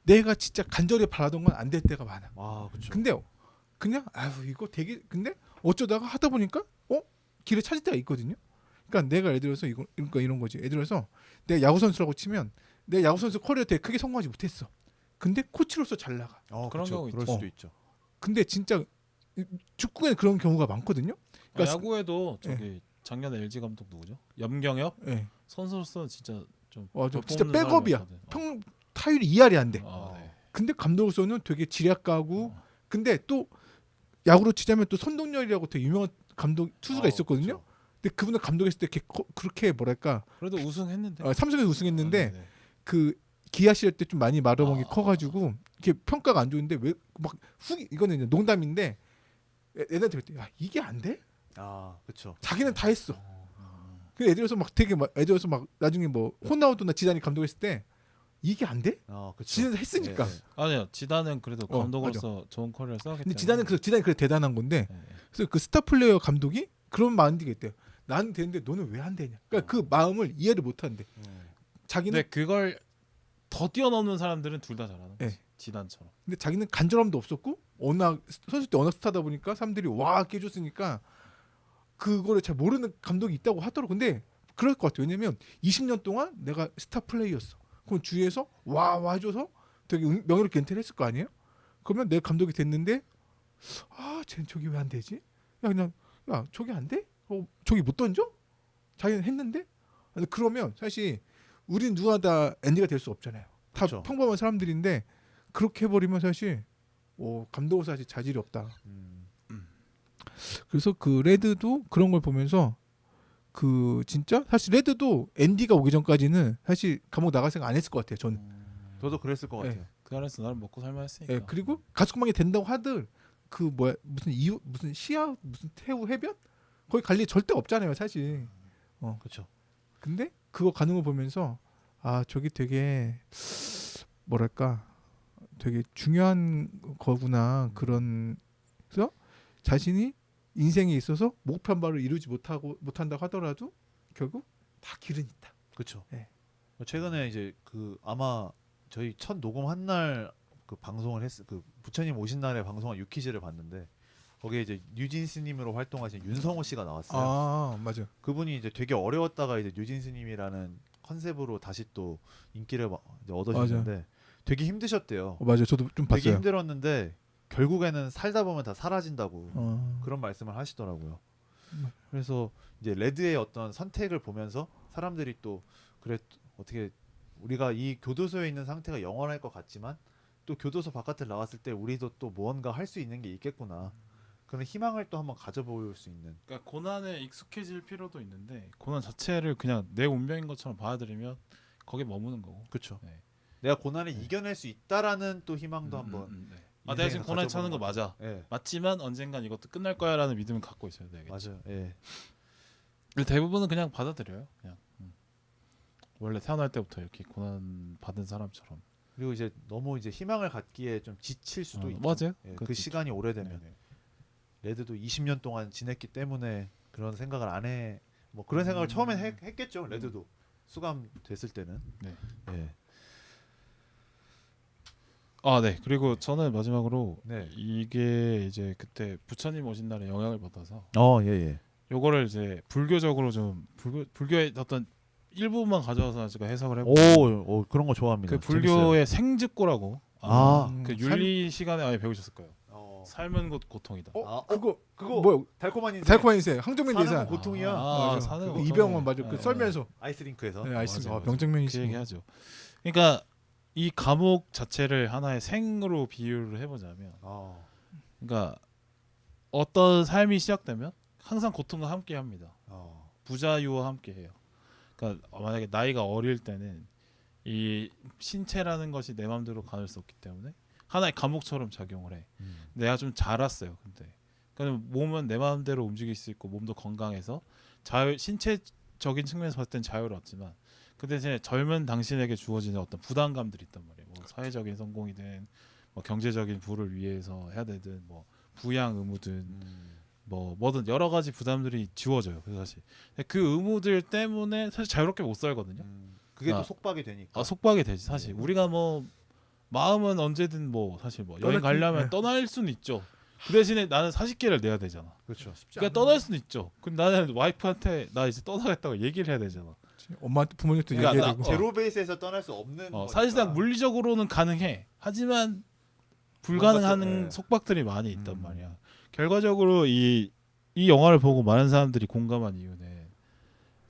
내가 진짜 간절히 바라던 건 안 될 때가 많아. 그렇죠. 근데 그냥 이거 되게, 근데 어쩌다가 하다 보니까 길을 찾을 때가 있거든요. 그러니까 내가 예를 들어서 그러니까 이런 거지. 예를 들어서 내가 야구 선수라고 치면 내 야구 선수 커리어 되게 크게 성공하지 못했어. 근데 코치로서 잘 나가. 그런 경우 그럴 있죠. 수도 있죠. 근데 진짜 축구에는 그런 경우가 많거든요. 그러니까 야구에도 저기 작년에 LG 감독 누구죠? 염경엽 예. 선수로서 진짜 좀 진짜 뽑는 백업이야. 사람이었거든. 타율이 2할이 안 돼. 네. 근데 감독으로서는 되게 지략가고, 근데 또 야구로 치자면 또 선동열이라고 되게 유명한 감독 투수가 있었거든요. 그쵸. 근데 그분은 감독했을 때 그렇게 뭐랄까 그래도 우승했는데. 삼성에서 우승했는데 네네. 그 기아 시절 때 좀 많이 마르먹이 아. 커가지고 이렇게 평가가 안 좋은데 왜 막 이거는 이제 농담인데 애들한테 그랬대. 야 이게 안 돼? 그렇죠. 자기는 다 했어. 그 애들에서 막 되게 막 애들에서 막 나중에 뭐 호나우두나 지단이 감독했을 때 이게 안 돼? 그렇죠. 지는 했으니까. 예, 예. 아니요. 지단은 그래도 감독으로서 좋은 커리어를 쌓았기 근데 때문에. 지단이 그래 대단한 건데 네. 그래서 그 스타 플레이어 감독이 그런 마인드가 있대요. 나는 되는데 너는 왜 안 되냐? 그러니까 그 마음을 이해를 못 한대. 자기는 근데 그걸 더 뛰어넘는 사람들은 둘 다 잘하는 거지. 네. 지단처럼. 근데 자기는 간절함도 없었고 워낙 선수 때 워낙 스타다 보니까 사람들이 와 깨줬으니까 그거를 잘 모르는 감독이 있다고 하더라고. 근데 그럴 것 같아요. 왜냐면 20년 동안 내가 스타 플레이였어. 그럼 주위에서 와 해줘서 되게 명예롭게 은퇴를 했을 거 아니에요? 그러면 내가 감독이 됐는데 쟤는 저기 왜 안 되지? 야 그냥 야 저기 안 돼? 저기 못 던져? 자기는 했는데? 아니, 그러면 사실 우린 누가 다 엔디가 될 수 없잖아요. 다 그쵸. 평범한 사람들인데 그렇게 해버리면 사실 감독으로서 사실 자질이 없다. 그래서 그 레드도 그런 걸 보면서 그 진짜 사실 레드도 앤디가 오기 전까지는 사실 감옥 나갈 생각 안 했을 것 같아요. 저는. 저도 그랬을 것 같아요. 그 안에서 나를 먹고 살만했으니까. 예, 그리고 가수구망이 된다고 하들 그 뭐야 무슨 시야 무슨 태우 해변 거기 갈 일 절대 없잖아요, 사실. 그렇죠. 근데 그거 가는 거 보면서 저기 되게 뭐랄까 되게 중요한 거구나 그런 그래서 자신이 인생에 있어서 목표 한 바를 이루지 못한다고 하더라도 결국 다 길은 있다. 그렇죠. 네. 최근에 이제 그 아마 저희 첫 녹음한 날 그 방송을 그 부처님 오신 날에 방송한 유키즈를 봤는데 거기에 이제 뉴진스님으로 활동하신 윤성호 씨가 나왔어요. 맞아. 그분이 이제 되게 어려웠다가 이제 뉴진스님이라는 컨셉으로 다시 또 인기를 이제 얻으셨는데 되게 힘드셨대요. 맞아. 저도 좀 되게 봤어요. 힘들었는데 결국에는 살다 보면 다 사라진다고 어. 그런 말씀을 하시더라고요. 그래서 이제 레드의 어떤 선택을 보면서 사람들이 또 그래 어떻게 우리가 이 교도소에 있는 상태가 영원할 것 같지만 또 교도소 바깥을 나왔을 때 우리도 또 무언가 할 수 있는 게 있겠구나. 그런 희망을 또 한번 가져볼 수 있는. 그러니까 고난에 익숙해질 필요도 있는데 고난 자체를 그냥 내 운명인 것처럼 받아들이면 거기에 머무는 거고. 그렇죠. 네. 내가 고난을 이겨낼 수 있다라는 또 희망도 한번. 네. 내가 지금 고난 차는 거 가져보는 맞아. 예. 맞지만 언젠간 이것도 끝날 거야라는 믿음을 갖고 있어야 되겠죠. 맞아요. 예. 근데 대부분은 그냥 받아들여요. 그냥 원래 태어날 때부터 이렇게 고난 받은 사람처럼. 그리고 이제 너무 이제 희망을 갖기에 좀 지칠 수도 있죠. 맞아요. 예, 그 시간이 오래되면. 네네. 레드도 20년 동안 지냈기 때문에 그런 생각을 안 해. 뭐 그런 생각을 처음엔 했겠죠. 레드도 수감 됐을 때는. 네. 예. 네. 그리고 저는 마지막으로 네. 이게 이제 그때 부처님 오신 날에 영향을 받아서 예. 요거를 이제 불교적으로 좀 불교의 어떤 일부만 가져와서 제가 해석을 해보고 오, 그런 거 좋아합니다. 그 불교의 생즉고라고 그 윤리 시간에 아예 배우셨을 거예요. 삶은 곧 고통이다. 그거 뭐야? 달콤한 인생. 달콤한 인생 항정면 사는 대사. 건 고통이야. 맞아. 사는 그거 고통이야. 이병헌 맞아. 그 네. 썰면서. 아이스링크에서. 네, 알겠습니다. 맞아요. 명장면이지. 그 얘기하죠. 그러니까 이 감옥 자체를 하나의 생으로 비유를 해보자면, 그러니까 어떤 삶이 시작되면 항상 고통과 함께합니다. 부자유와 함께해요. 그러니까 만약에 나이가 어릴 때는 이 신체라는 것이 내 마음대로 가눌 수 없기 때문에 하나의 감옥처럼 작용을 해. 내가 좀 자랐어요. 근데 그러니까 몸은 내 마음대로 움직일 수 있고 몸도 건강해서 신체적인 측면에서 봤을 땐 자유를 얻지만 그 대신에 젊은 당신에게 주어지는 어떤 부담감들이 있단 말이에요. 뭐 사회적인 성공이든 뭐 경제적인 부를 위해서 해야 되든 뭐 부양 의무든 뭐 뭐든 여러 가지 부담들이 지워져요. 그래서 사실 그 의무들 때문에 사실 자유롭게 못 살거든요. 그게 또 속박이 되니까. 속박이 되지 사실. 우리가 뭐 마음은 언제든 뭐 사실 뭐 여행 가려면 떠날 수는 있죠. 그 대신에 나는 40개를 내야 되잖아. 그렇죠. 그러니까 떠날 수는 있죠. 근데 나는 와이프한테 나 이제 떠나겠다고 얘기를 해야 되잖아. 엄마한테 부모님한테 그러니까 얘기해야 되고. 제로 베이스에서 떠날 수 없는. 사실상 물리적으로는 가능해. 하지만 불가능한 네. 속박들이 많이 있단 말이야. 결과적으로 이 영화를 보고 많은 사람들이 공감한 이유는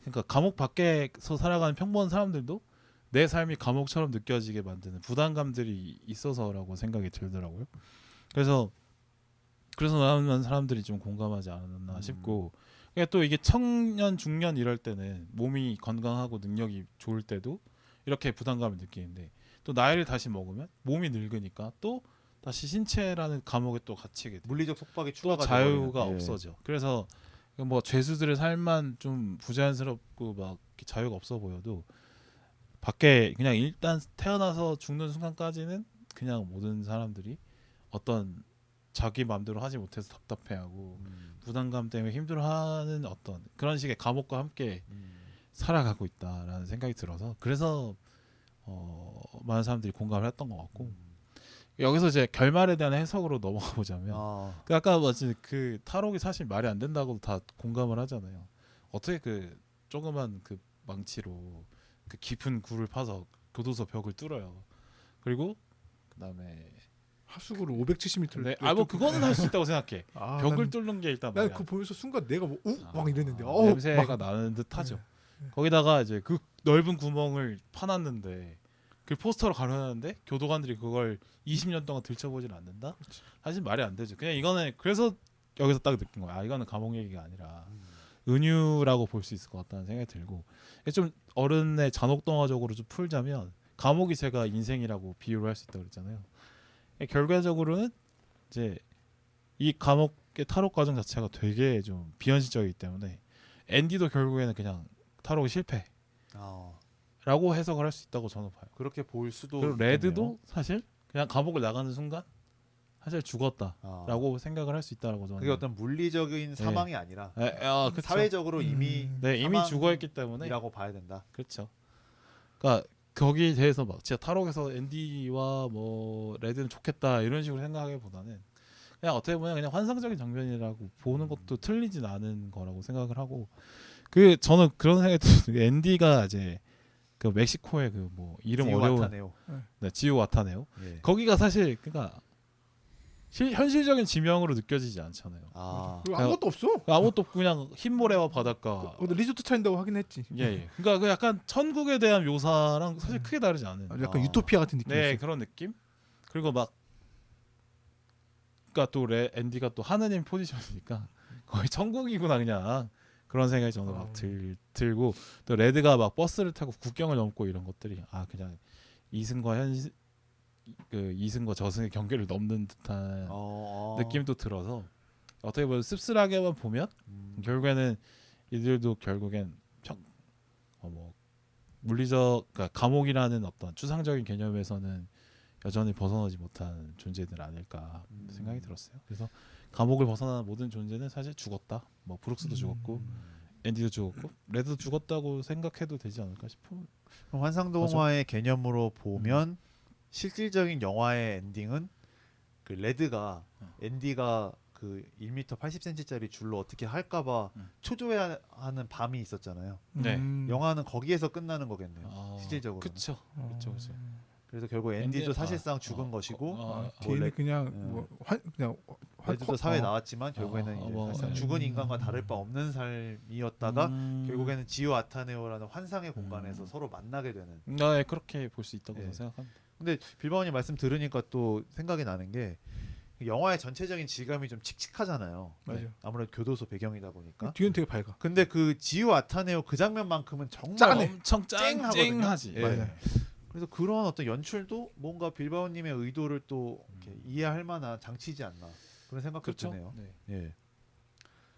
그러니까 감옥 밖에서 살아가는 평범한 사람들도 내 삶이 감옥처럼 느껴지게 만드는 부담감들이 있어서라고 생각이 들더라고요. 그래서 그래서 많은 사람들이 좀 공감하지 않았나 싶고 그러니까 또 이게 청년 중년 이럴 때는 몸이 건강하고 능력이 좋을 때도 이렇게 부담감을 느끼는데 또 나이를 다시 먹으면 몸이 늙으니까 또 다시 신체라는 감옥에 또 갇히게 돼. 물리적 속박이 또 추가가 자유가 돼버리는. 없어져. 그래서 뭐 죄수들의 삶만 좀 부자연스럽고 막 이렇게 자유가 없어 보여도 밖에 그냥 일단 태어나서 죽는 순간까지는 그냥 모든 사람들이 어떤 자기 마음대로 하지 못해서 답답해하고 부담감 때문에 힘들어하는 어떤 그런 식의 감옥과 함께 살아가고 있다라는 생각이 들어서 그래서 많은 사람들이 공감을 했던 것 같고 여기서 이제 결말에 대한 해석으로 넘어가 보자면 그 아까 마치 그 탈옥이 사실 말이 안 된다고 다 공감을 하잖아요. 어떻게 그 조그만 그 망치로 그 깊은 굴을 파서 교도소 벽을 뚫어요. 그리고 그다음에 하수구를 570m를. 네, 뭐 그거는 할 수 있다고 생각해. 아, 벽을 뚫는 게 일단 난 말이 그거 안 보면서 순간 내가 막 이랬는데 냄새가 나는 듯하죠. 거기다가 이제 그 넓은 구멍을 파놨는데 그 포스터로 가려놨는데 교도관들이 그걸 20년 동안 들춰보질 않는다? 그렇지. 사실 말이 안 되죠. 그냥 이거는 그래서 여기서 딱 느낀 거야. 아, 이거는 감옥 얘기가 아니라 은유라고 볼 수 있을 것 같다는 생각이 들고 좀 어른의 잔혹동화적으로 좀 풀자면 감옥이 제가 인생이라고 비유를 할 수 있다고 그랬잖아요. 결과적으로는 이제 이 감옥의 탈옥 과정 자체가 되게 좀 비현실적이기 때문에 앤디도 결국에는 그냥 탈옥이 실패라고 해석을 할 수 있다고 저는 봐요. 그렇게 볼 수도. 그리고 레드도 사실 그냥 감옥을 나가는 순간 사실 죽었다라고 생각을 할 수 있다라고 저는. 그게 어떤 물리적인 사망이 아니라 그쵸. 사회적으로 이미 이미 죽어있기 때문에 이라고 봐야 된다. 그렇죠. 그러니까 거기에 대해서 막 진짜 탈옥에서 앤디와 뭐 레드는 좋겠다 이런 식으로 생각하기보다는 그냥 어떻게 보면 그냥 환상적인 장면이라고 보는 것도 틀리진 않은 거라고 생각을 하고 그 저는 그런 생각이 들어요. 앤디가 이제 그 멕시코의 그 뭐 이름 어려운 와타네오. 네, 지우 와타네오. 예. 거기가 사실 그러니까 현실적인 지명으로 느껴지지 않잖아요. 그리고 아무것도 없어. 아무것도 없고 그냥 흰 모래와 바닷가. 리조트 차린다고 하긴 했지. 예. 그러니까 그 약간 천국에 대한 묘사랑 사실 크게 다르지 않은. 약간 유토피아 같은 느낌이 네, 있어. 그런 느낌. 그리고 막 그러니까 또 앤디가 또 하느님 포지션이니까 거의 천국이구나 그냥 그런 생각이 저는 막 들고 또 레드가 막 버스를 타고 국경을 넘고 이런 것들이 그냥 이승과 저승의 경계를 넘는 듯한 느낌도 들어서 어떻게 보면 씁쓸하게만 보면 결국에는 이들도 결국엔 뭐 물리적 그러니까 감옥이라는 어떤 추상적인 개념에서는 여전히 벗어나지 못한 존재들 아닐까 생각이 들었어요. 그래서 감옥을 벗어나는 모든 존재는 사실 죽었다. 뭐 브룩스도 죽었고 앤디도 죽었고 레드도 죽었다고 생각해도 되지 않을까 싶어요. 환상동화의 개념으로 보면 실질적인 영화의 엔딩은 그 레드가 앤디가 그 1m 80cm짜리 줄로 어떻게 할까봐 초조해하는 밤이 있었잖아요. 네. 영화는 거기에서 끝나는 거겠네요. 실질적으로. 그렇죠. 그래서 결국 앤디도 사실상 죽은 것이고 뒤에는 그냥 그냥 레드도 사회에 나왔지만 결국에는 이제 사실상 죽은 인간과 다를 바 없는 삶이었다가 결국에는 지오 아타네오라는 환상의 공간에서 서로 만나게 되는. 네, 그렇게 볼 수 있다고 생각합니다. 근데 빌바오님 말씀 들으니까 또 생각이 나는 게 영화의 전체적인 질감이 좀 칙칙하잖아요. 맞아요. 아무래도 교도소 배경이다 보니까. 뒤는 되게 밝아. 근데 그 지오 아타네오 그 장면만큼은 정말 짠해. 엄청 쨍하지. 예. 맞아요. 그래서 그런 어떤 연출도 뭔가 빌바오님의 의도를 또 이렇게 이해할 만한 장치지 않나 그런 생각도 드네요. 네. 예.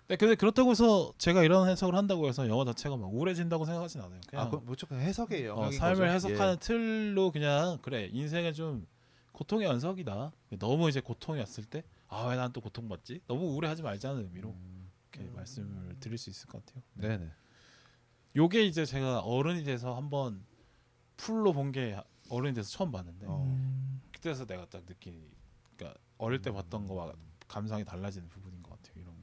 네, 근데 그렇다고 해서 제가 이런 해석을 한다고 해서 영화 자체가 막 우울해진다고 생각하진 않아요. 그냥 그건 무조건 해석의 영역인 삶을 거죠. 해석하는 틀로 그냥 그래 인생은 좀 고통의 연속이다. 너무 이제 고통이 왔을 때 왜 난 또 고통받지? 너무 우울해하지 말자는 의미로 이렇게 말씀을 드릴 수 있을 것 같아요. 네네. 요게 이제 제가 어른이 돼서 한번 풀로 본 게 어른이 돼서 처음 봤는데 그때서 내가 딱 그러니까 어릴 때 봤던 거와 감상이 달라지는 부분인 것 같아요. 이런 게.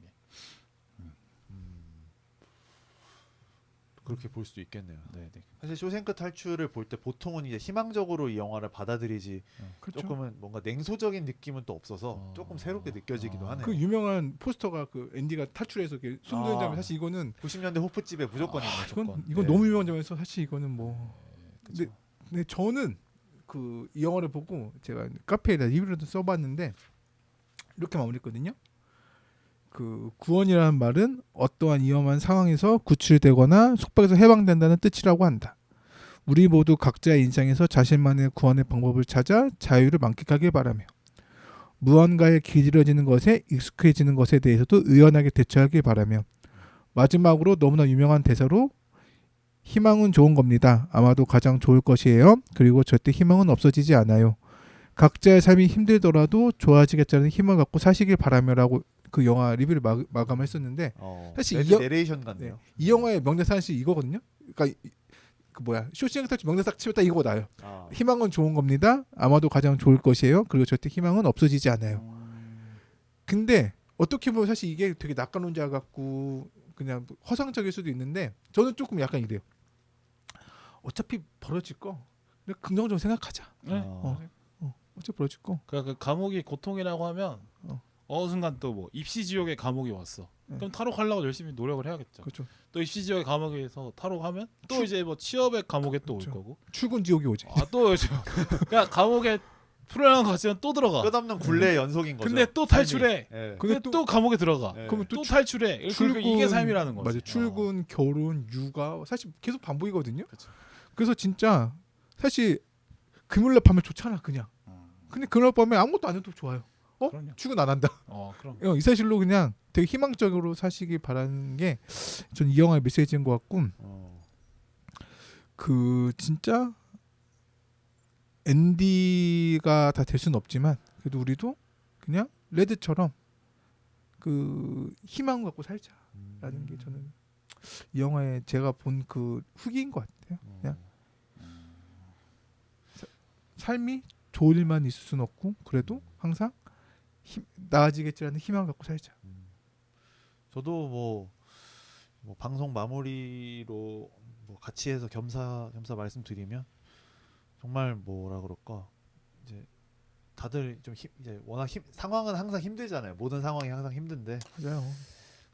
그렇게 볼 수도 있겠네요. 네. 사실 쇼생크 탈출을 볼 때 보통은 이제 희망적으로 이 영화를 받아들이지 그렇죠. 조금은 뭔가 냉소적인 느낌은 또 없어서 조금 새롭게 느껴지기도 하네요. 그 유명한 포스터가 그 앤디가 탈출해서 손드는 장면 사실 이거는 90년대 호프집에 무조건 있는 이건 너무 유명한 장면에서 사실 이거는 뭐 그쵸. 근데 저는 그 이 영화를 보고 제가 카페에다 리뷰를 써봤는데 이렇게 마무리했거든요. 그 구원이라는 말은 어떠한 위험한 상황에서 구출되거나 속박에서 해방된다는 뜻이라고 한다. 우리 모두 각자의 인생에서 자신만의 구원의 방법을 찾아 자유를 만끽하길 바라며 무언가에 길들여지는 것에 익숙해지는 것에 대해서도 의연하게 대처하길 바라며 마지막으로 너무나 유명한 대사로 희망은 좋은 겁니다. 아마도 가장 좋을 것이에요. 그리고 절대 희망은 없어지지 않아요. 각자의 삶이 힘들더라도 좋아지겠다는 힘을 갖고 사시길 바라며라고 그 영화 리뷰를 마감했었는데 사실 내레이션 같네요. 이 영화의 명대사 사실 이거거든요. 그러니까 그 뭐야 쇼생크 탈출 명대사 치면 딱 이거 나요. 희망은 좋은 겁니다. 아마도 가장 좋을 것이에요. 그리고 절대 희망은 없어지지 않아요. 근데 어떻게 보면 사실 이게 되게 낙관론자 같고 그냥 허상적일 수도 있는데 저는 조금 약간 이래요. 어차피 벌어질 거 근데 긍정적으로 생각하자. 네. 어차피 벌어질 거. 그러니까 그 감옥이 고통이라고 하면 어느 순간 또 뭐 입시 지옥의 감옥이 왔어. 그럼 탈옥하려고 열심히 노력을 해야겠죠. 그렇죠. 또 입시 지옥의 감옥에서 탈옥하면 또 이제 뭐 취업의 감옥에 또 올 거고. 출근 지옥이 오지. 또 오죠. 그러니까 감옥에 풀어나간 거 같으면 또 들어가. 끝없는 굴레의 연속인 거죠. 근데 또 탈출해. 네. 근데 또 감옥에 들어가. 네. 그러면 또 탈출해. 출근, 이게 삶이라는 거지. 맞아요. 출근, 결혼, 육아 사실 계속 반복이거든요. 그쵸. 그래서 진짜 사실 금요일날 밤에 좋잖아 그냥. 근데 금요일 밤에 아무것도 안 해도 좋아요. 그럼요. 출근 안 한다. 그럼. 이 사실로 그냥 되게 희망적으로 사시길 바라는 게 전 이 영화의 메시지인 것 같고 그 진짜 앤디가 다 될 수는 없지만 그래도 우리도 그냥 레드처럼 그 희망 갖고 살자라는 게 저는 이 영화에 제가 본 그 후기인 것 같아요. 그냥 삶이 좋을 일만 있을 수는 없고 그래도 항상 나아지겠지라는 희망 갖고 살자. 저도 뭐 방송 마무리로 뭐 같이 해서 겸사 말씀드리면 정말 뭐라 그럴까 이제 다들 좀 이제 워낙 상황은 항상 힘들잖아요. 모든 상황이 항상 힘든데 맞아요.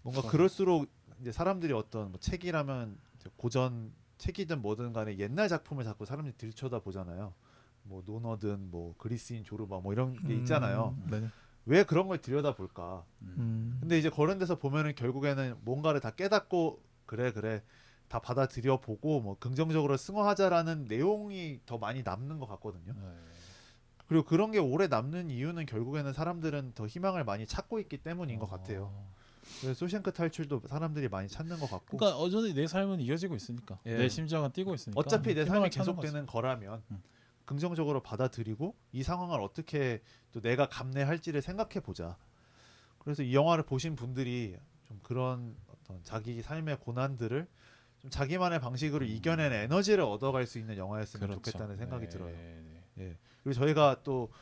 뭔가 그럴수록 이제 사람들이 어떤 뭐 책이라면 고전 책이든 뭐든 간에 옛날 작품을 자꾸 사람들이 들여다 보잖아요. 뭐 논어든 뭐 그리스인 조르바 뭐 이런 게 있잖아요. 네. 왜 그런 걸 들여다 볼까? 근데 이제 그런 데서 보면은 결국에는 뭔가를 다 깨닫고 그래 다 받아들여 보고 뭐 긍정적으로 승화하자라는 내용이 더 많이 남는 것 같거든요. 그리고 그런 게 오래 남는 이유는 결국에는 사람들은 더 희망을 많이 찾고 있기 때문인 것 같아요. 그래서 쇼생크 탈출도 사람들이 많이 찾는 것 같고. 그러니까 여전히 내 삶은 이어지고 있으니까. 예. 내 심장은 뛰고 있으니까. 어차피 내 삶이 희망을 찾는 계속되는 거라면 긍정적으로 받아들이고 이 상황을 어떻게 또 내가 감내할지를 생각해 보자. 그래서 이 영화를 보신 분들이 좀 그런 어떤 자기 삶의 고난들을 좀 자기만의 방식으로 이겨내는 에너지를 얻어갈 수 있는 영화였으면 그렇죠. 좋겠다는 생각이 네, 들어요. 네. 예. 그리고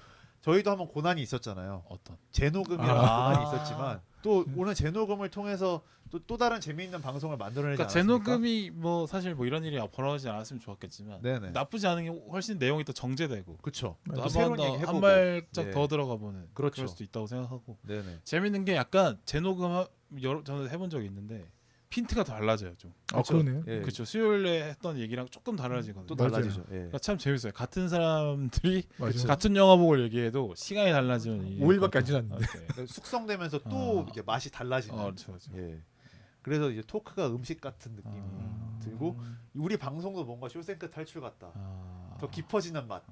저희도 한번 고난이 있었잖아요. 어떤 재녹음이라는 고난이 있었지만 또 오늘 재녹음을 통해서 또 다른 재미있는 방송을 만들어내지 그러니까 않았습니까? 재녹음이 뭐 사실 뭐 이런 일이 벌어지지 않았으면 좋았겠지만 네네. 나쁘지 않은 게 훨씬 내용이 또 정제되고 그렇죠. 또 새로운 얘기 한 해보고. 발짝 예. 더 들어가 보는 그렇죠. 그럴 수도 있다고 생각하고 네네. 재밌는 게 약간 재녹음 저는 해본 적이 있는데 핀트가 달라져요 좀. 그러네요. 예. 그렇죠. 수요일에 했던 얘기랑 조금 달라지거든요. 또 맞아요. 달라지죠. 예. 그러니까 참 재밌어요. 같은 사람들이 맞아요. 같은 영화 보고 얘기해도 시간이 달라지면 이게 5일밖에 안 지났는데. 그러니까 숙성되면서 또 이제 맛이 달라지는. 그렇죠. 예. 그래서 이제 토크가 음식 같은 느낌이 들고 우리 방송도 뭔가 쇼생크 탈출 같다. 더 깊어지는 맛,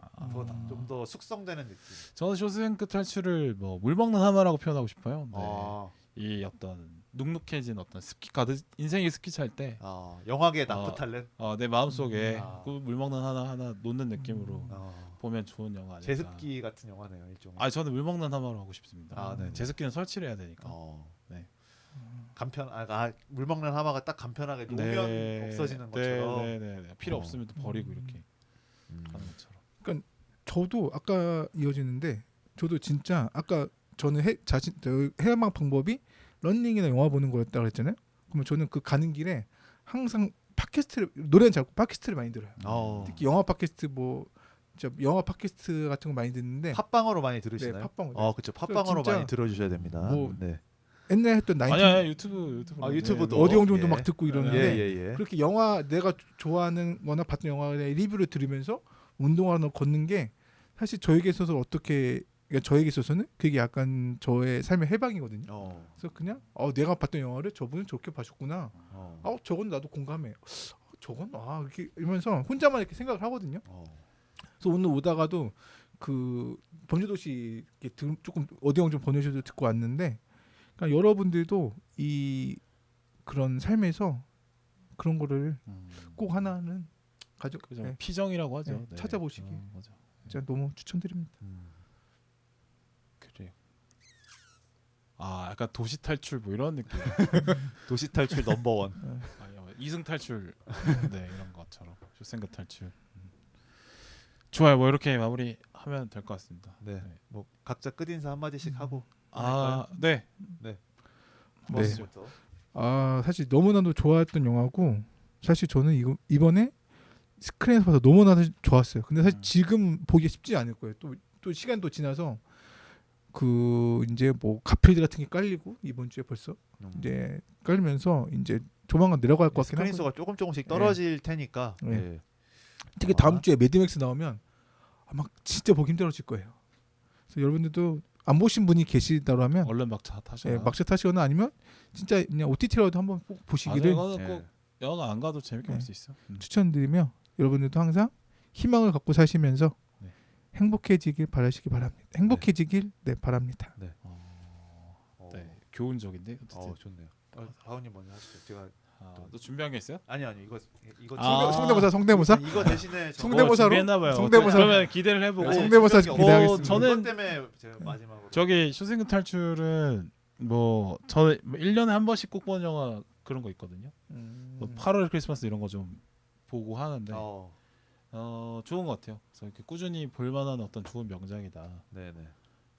좀 더 숙성되는 느낌. 저는 쇼생크 탈출을 뭐 물 먹는 하마라고 표현하고 싶어요. 네. 이 어떤 눅눅해진 어떤 스키 가득 인생이 스키 찰 때 영화계 나프탈렌. 내 마음속에 그 물 먹는 하나 놓는 느낌으로 아, 보면 좋은 영화 아닐까. 제습기 같은 영화네요, 일종의. 저는 물 먹는 하마로 하고 싶습니다. 네. 제습기는 설치를 해야 되니까. 네. 간편 물 먹는 하마가 딱 간편하게 놓으면 없어지는 것처럼. 네. 필요 없으면 또 버리고 이렇게 하는 것처럼. 그러니까 저도 아까 이어지는데 저도 진짜 아까 저는 해방 방법이 러닝이나 영화 보는 거였다 그랬잖아요. 그러면 저는 그 가는 길에 항상 팟캐스트를 노래는 잘 팟캐스트를 많이 들어요. 특히 영화 팟캐스트 영화 팟캐스트 같은 거 많이 듣는데 팟빵으로 많이 들으시나요? 네, 팟빵으로. 그렇죠. 팟빵으로 진짜 많이 들어주셔야 됩니다. 뭐 네. 옛날에 했던 아니야 유튜브 유튜브도. 오디오 정도 예. 막 듣고 이러는데 예. 그렇게 영화 내가 좋아하는 워낙 봤던 영화의 리뷰를 들으면서 운동하러 걷는 게 사실 저에게 있어서 어떻게 그러니까 저에게 있어서는 그게 약간 저의 삶의 해방이거든요. 그래서 그냥 내가 봤던 영화를 저분은 저렇게 봐줬구나. 저건 나도 공감해. 저건 이렇게 이러면서 혼자만 이렇게 생각을 하거든요. 그래서 오늘 오다가도 그 범죄도시 조금 어디영 좀 보내셔도 듣고 왔는데, 그러니까 여러분들도 이 그런 삶에서 그런 거를 꼭 하나는 가족 그죠. 피정이라고 하죠. 네, 찾아보시기. 맞아. 진짜 너무 추천드립니다. 그래요. 약간 도시 탈출 뭐 이런 느낌. 도시 탈출 넘버원. 이승 탈출 네 이런 것처럼 쇼생크 탈출. 좋아요. 뭐 이렇게 마무리하면 될 것 같습니다. 네. 뭐 각자 끝 인사 한 마디씩 하고. 네. 네. 네. 사실 너무나도 좋아했던 영화고, 사실 저는 이번에 스크린에서 봐서 너무나도 좋았어요. 근데 사실 지금 보기 쉽지 않을 거예요. 또 시간도 지나서 그 이제 뭐 가필드 같은 게 깔리고 이번 주에 벌써 이제 깔리면서 이제 조만간 내려갈 것 같긴 스크린 수가 조금씩 떨어질 테니까. 네. 특히 다음 주에 매드맥스 나오면 아마 진짜 보기 힘들어질 거예요. 그래서 여러분들도 안 보신 분이 계시다라면 얼른 막차 타셔. 막차 타시거나 아니면 진짜 그냥 OTT라도 한번 꼭 보시기를 이거는 꼭 영화 안 가도 재밌게 볼 수 있어. 추천드리며, 여러분들도 항상 희망을 갖고 사시면서 행복해지길 바라시기 바랍니다. 행복해지길 바랍니다. 네. 교훈적인데. 좋네요. 하우님 먼저 하시죠. 제가 또 준비한 게 있어요? 아니요 이거 성대모사? 이거 대신에 성대모사로? 준비했나봐요. 성대모사. 그러면 기대를 해보고. 성대모사 기대하겠습니다. 저는 이것 때문에 제가 마지막으로 저기 쇼생크 탈출은 뭐 저는 1년에 한 번씩 꼭 보는 영화 그런 거 있거든요. 뭐 8월 크리스마스 이런 거 좀 보고 하는데 좋은 것 같아요. 그래서 이렇게 꾸준히 볼만한 어떤 좋은 명작이다. 네네.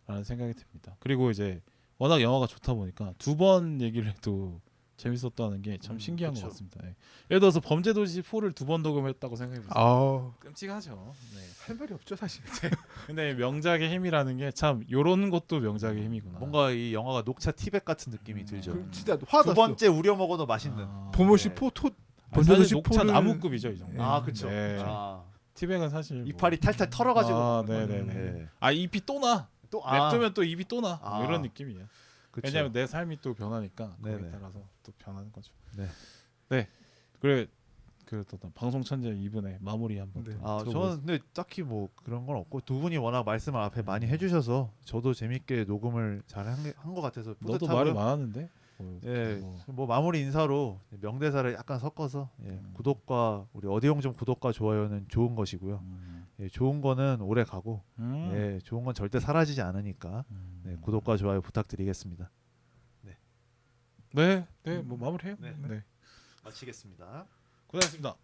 라는 생각이 듭니다. 그리고 이제 워낙 영화가 좋다 보니까 두 번 얘기를 해도 재밌었다는 게 참 신기한 것 같습니다. 예를 들어서 범죄도시 4를 두 번 녹음했다고 생각해보세요. 끔찍하죠. 할 말이 없죠 사실. 근데 명작의 힘이라는 게 참 요런 것도 명작의 힘이구나. 뭔가 이 영화가 녹차 티백 같은 느낌이 들죠. 진짜 화났어. 두 번째 우려 먹어도 맛있는. 범죄도시 4 범죄도시 녹차 나무급이죠 이 정도. 그렇죠. 티백은 사실 이파리 탈탈 털어가지고. 네네네. 잎이 또 나. 냅두면 또 입이 또 나. 뭐 이런 느낌이에요. 그쵸. 왜냐하면 내 삶이 또 변하니까 거기에 따라서 또 변하는 거죠. 네. 그래 어떤 방송 천재 2분의 마무리 한번. 저는 근데 딱히 뭐 그런 건 없고, 두 분이 워낙 말씀을 앞에 많이 해주셔서 저도 재밌게 녹음을 잘 한 것 같아서 뿌듯하고요. 너도 말이 많았는데. 뭐 마무리 인사로 명대사를 약간 섞어서 구독과 우리 어디용점 구독과 좋아요는 좋은 것이고요. 좋은 거는 오래 가고 좋은 건 절대 사라지지 않으니까 구독과 좋아요 부탁드리겠습니다. 뭐 마무리해요. 마치겠습니다. 고생하셨습니다.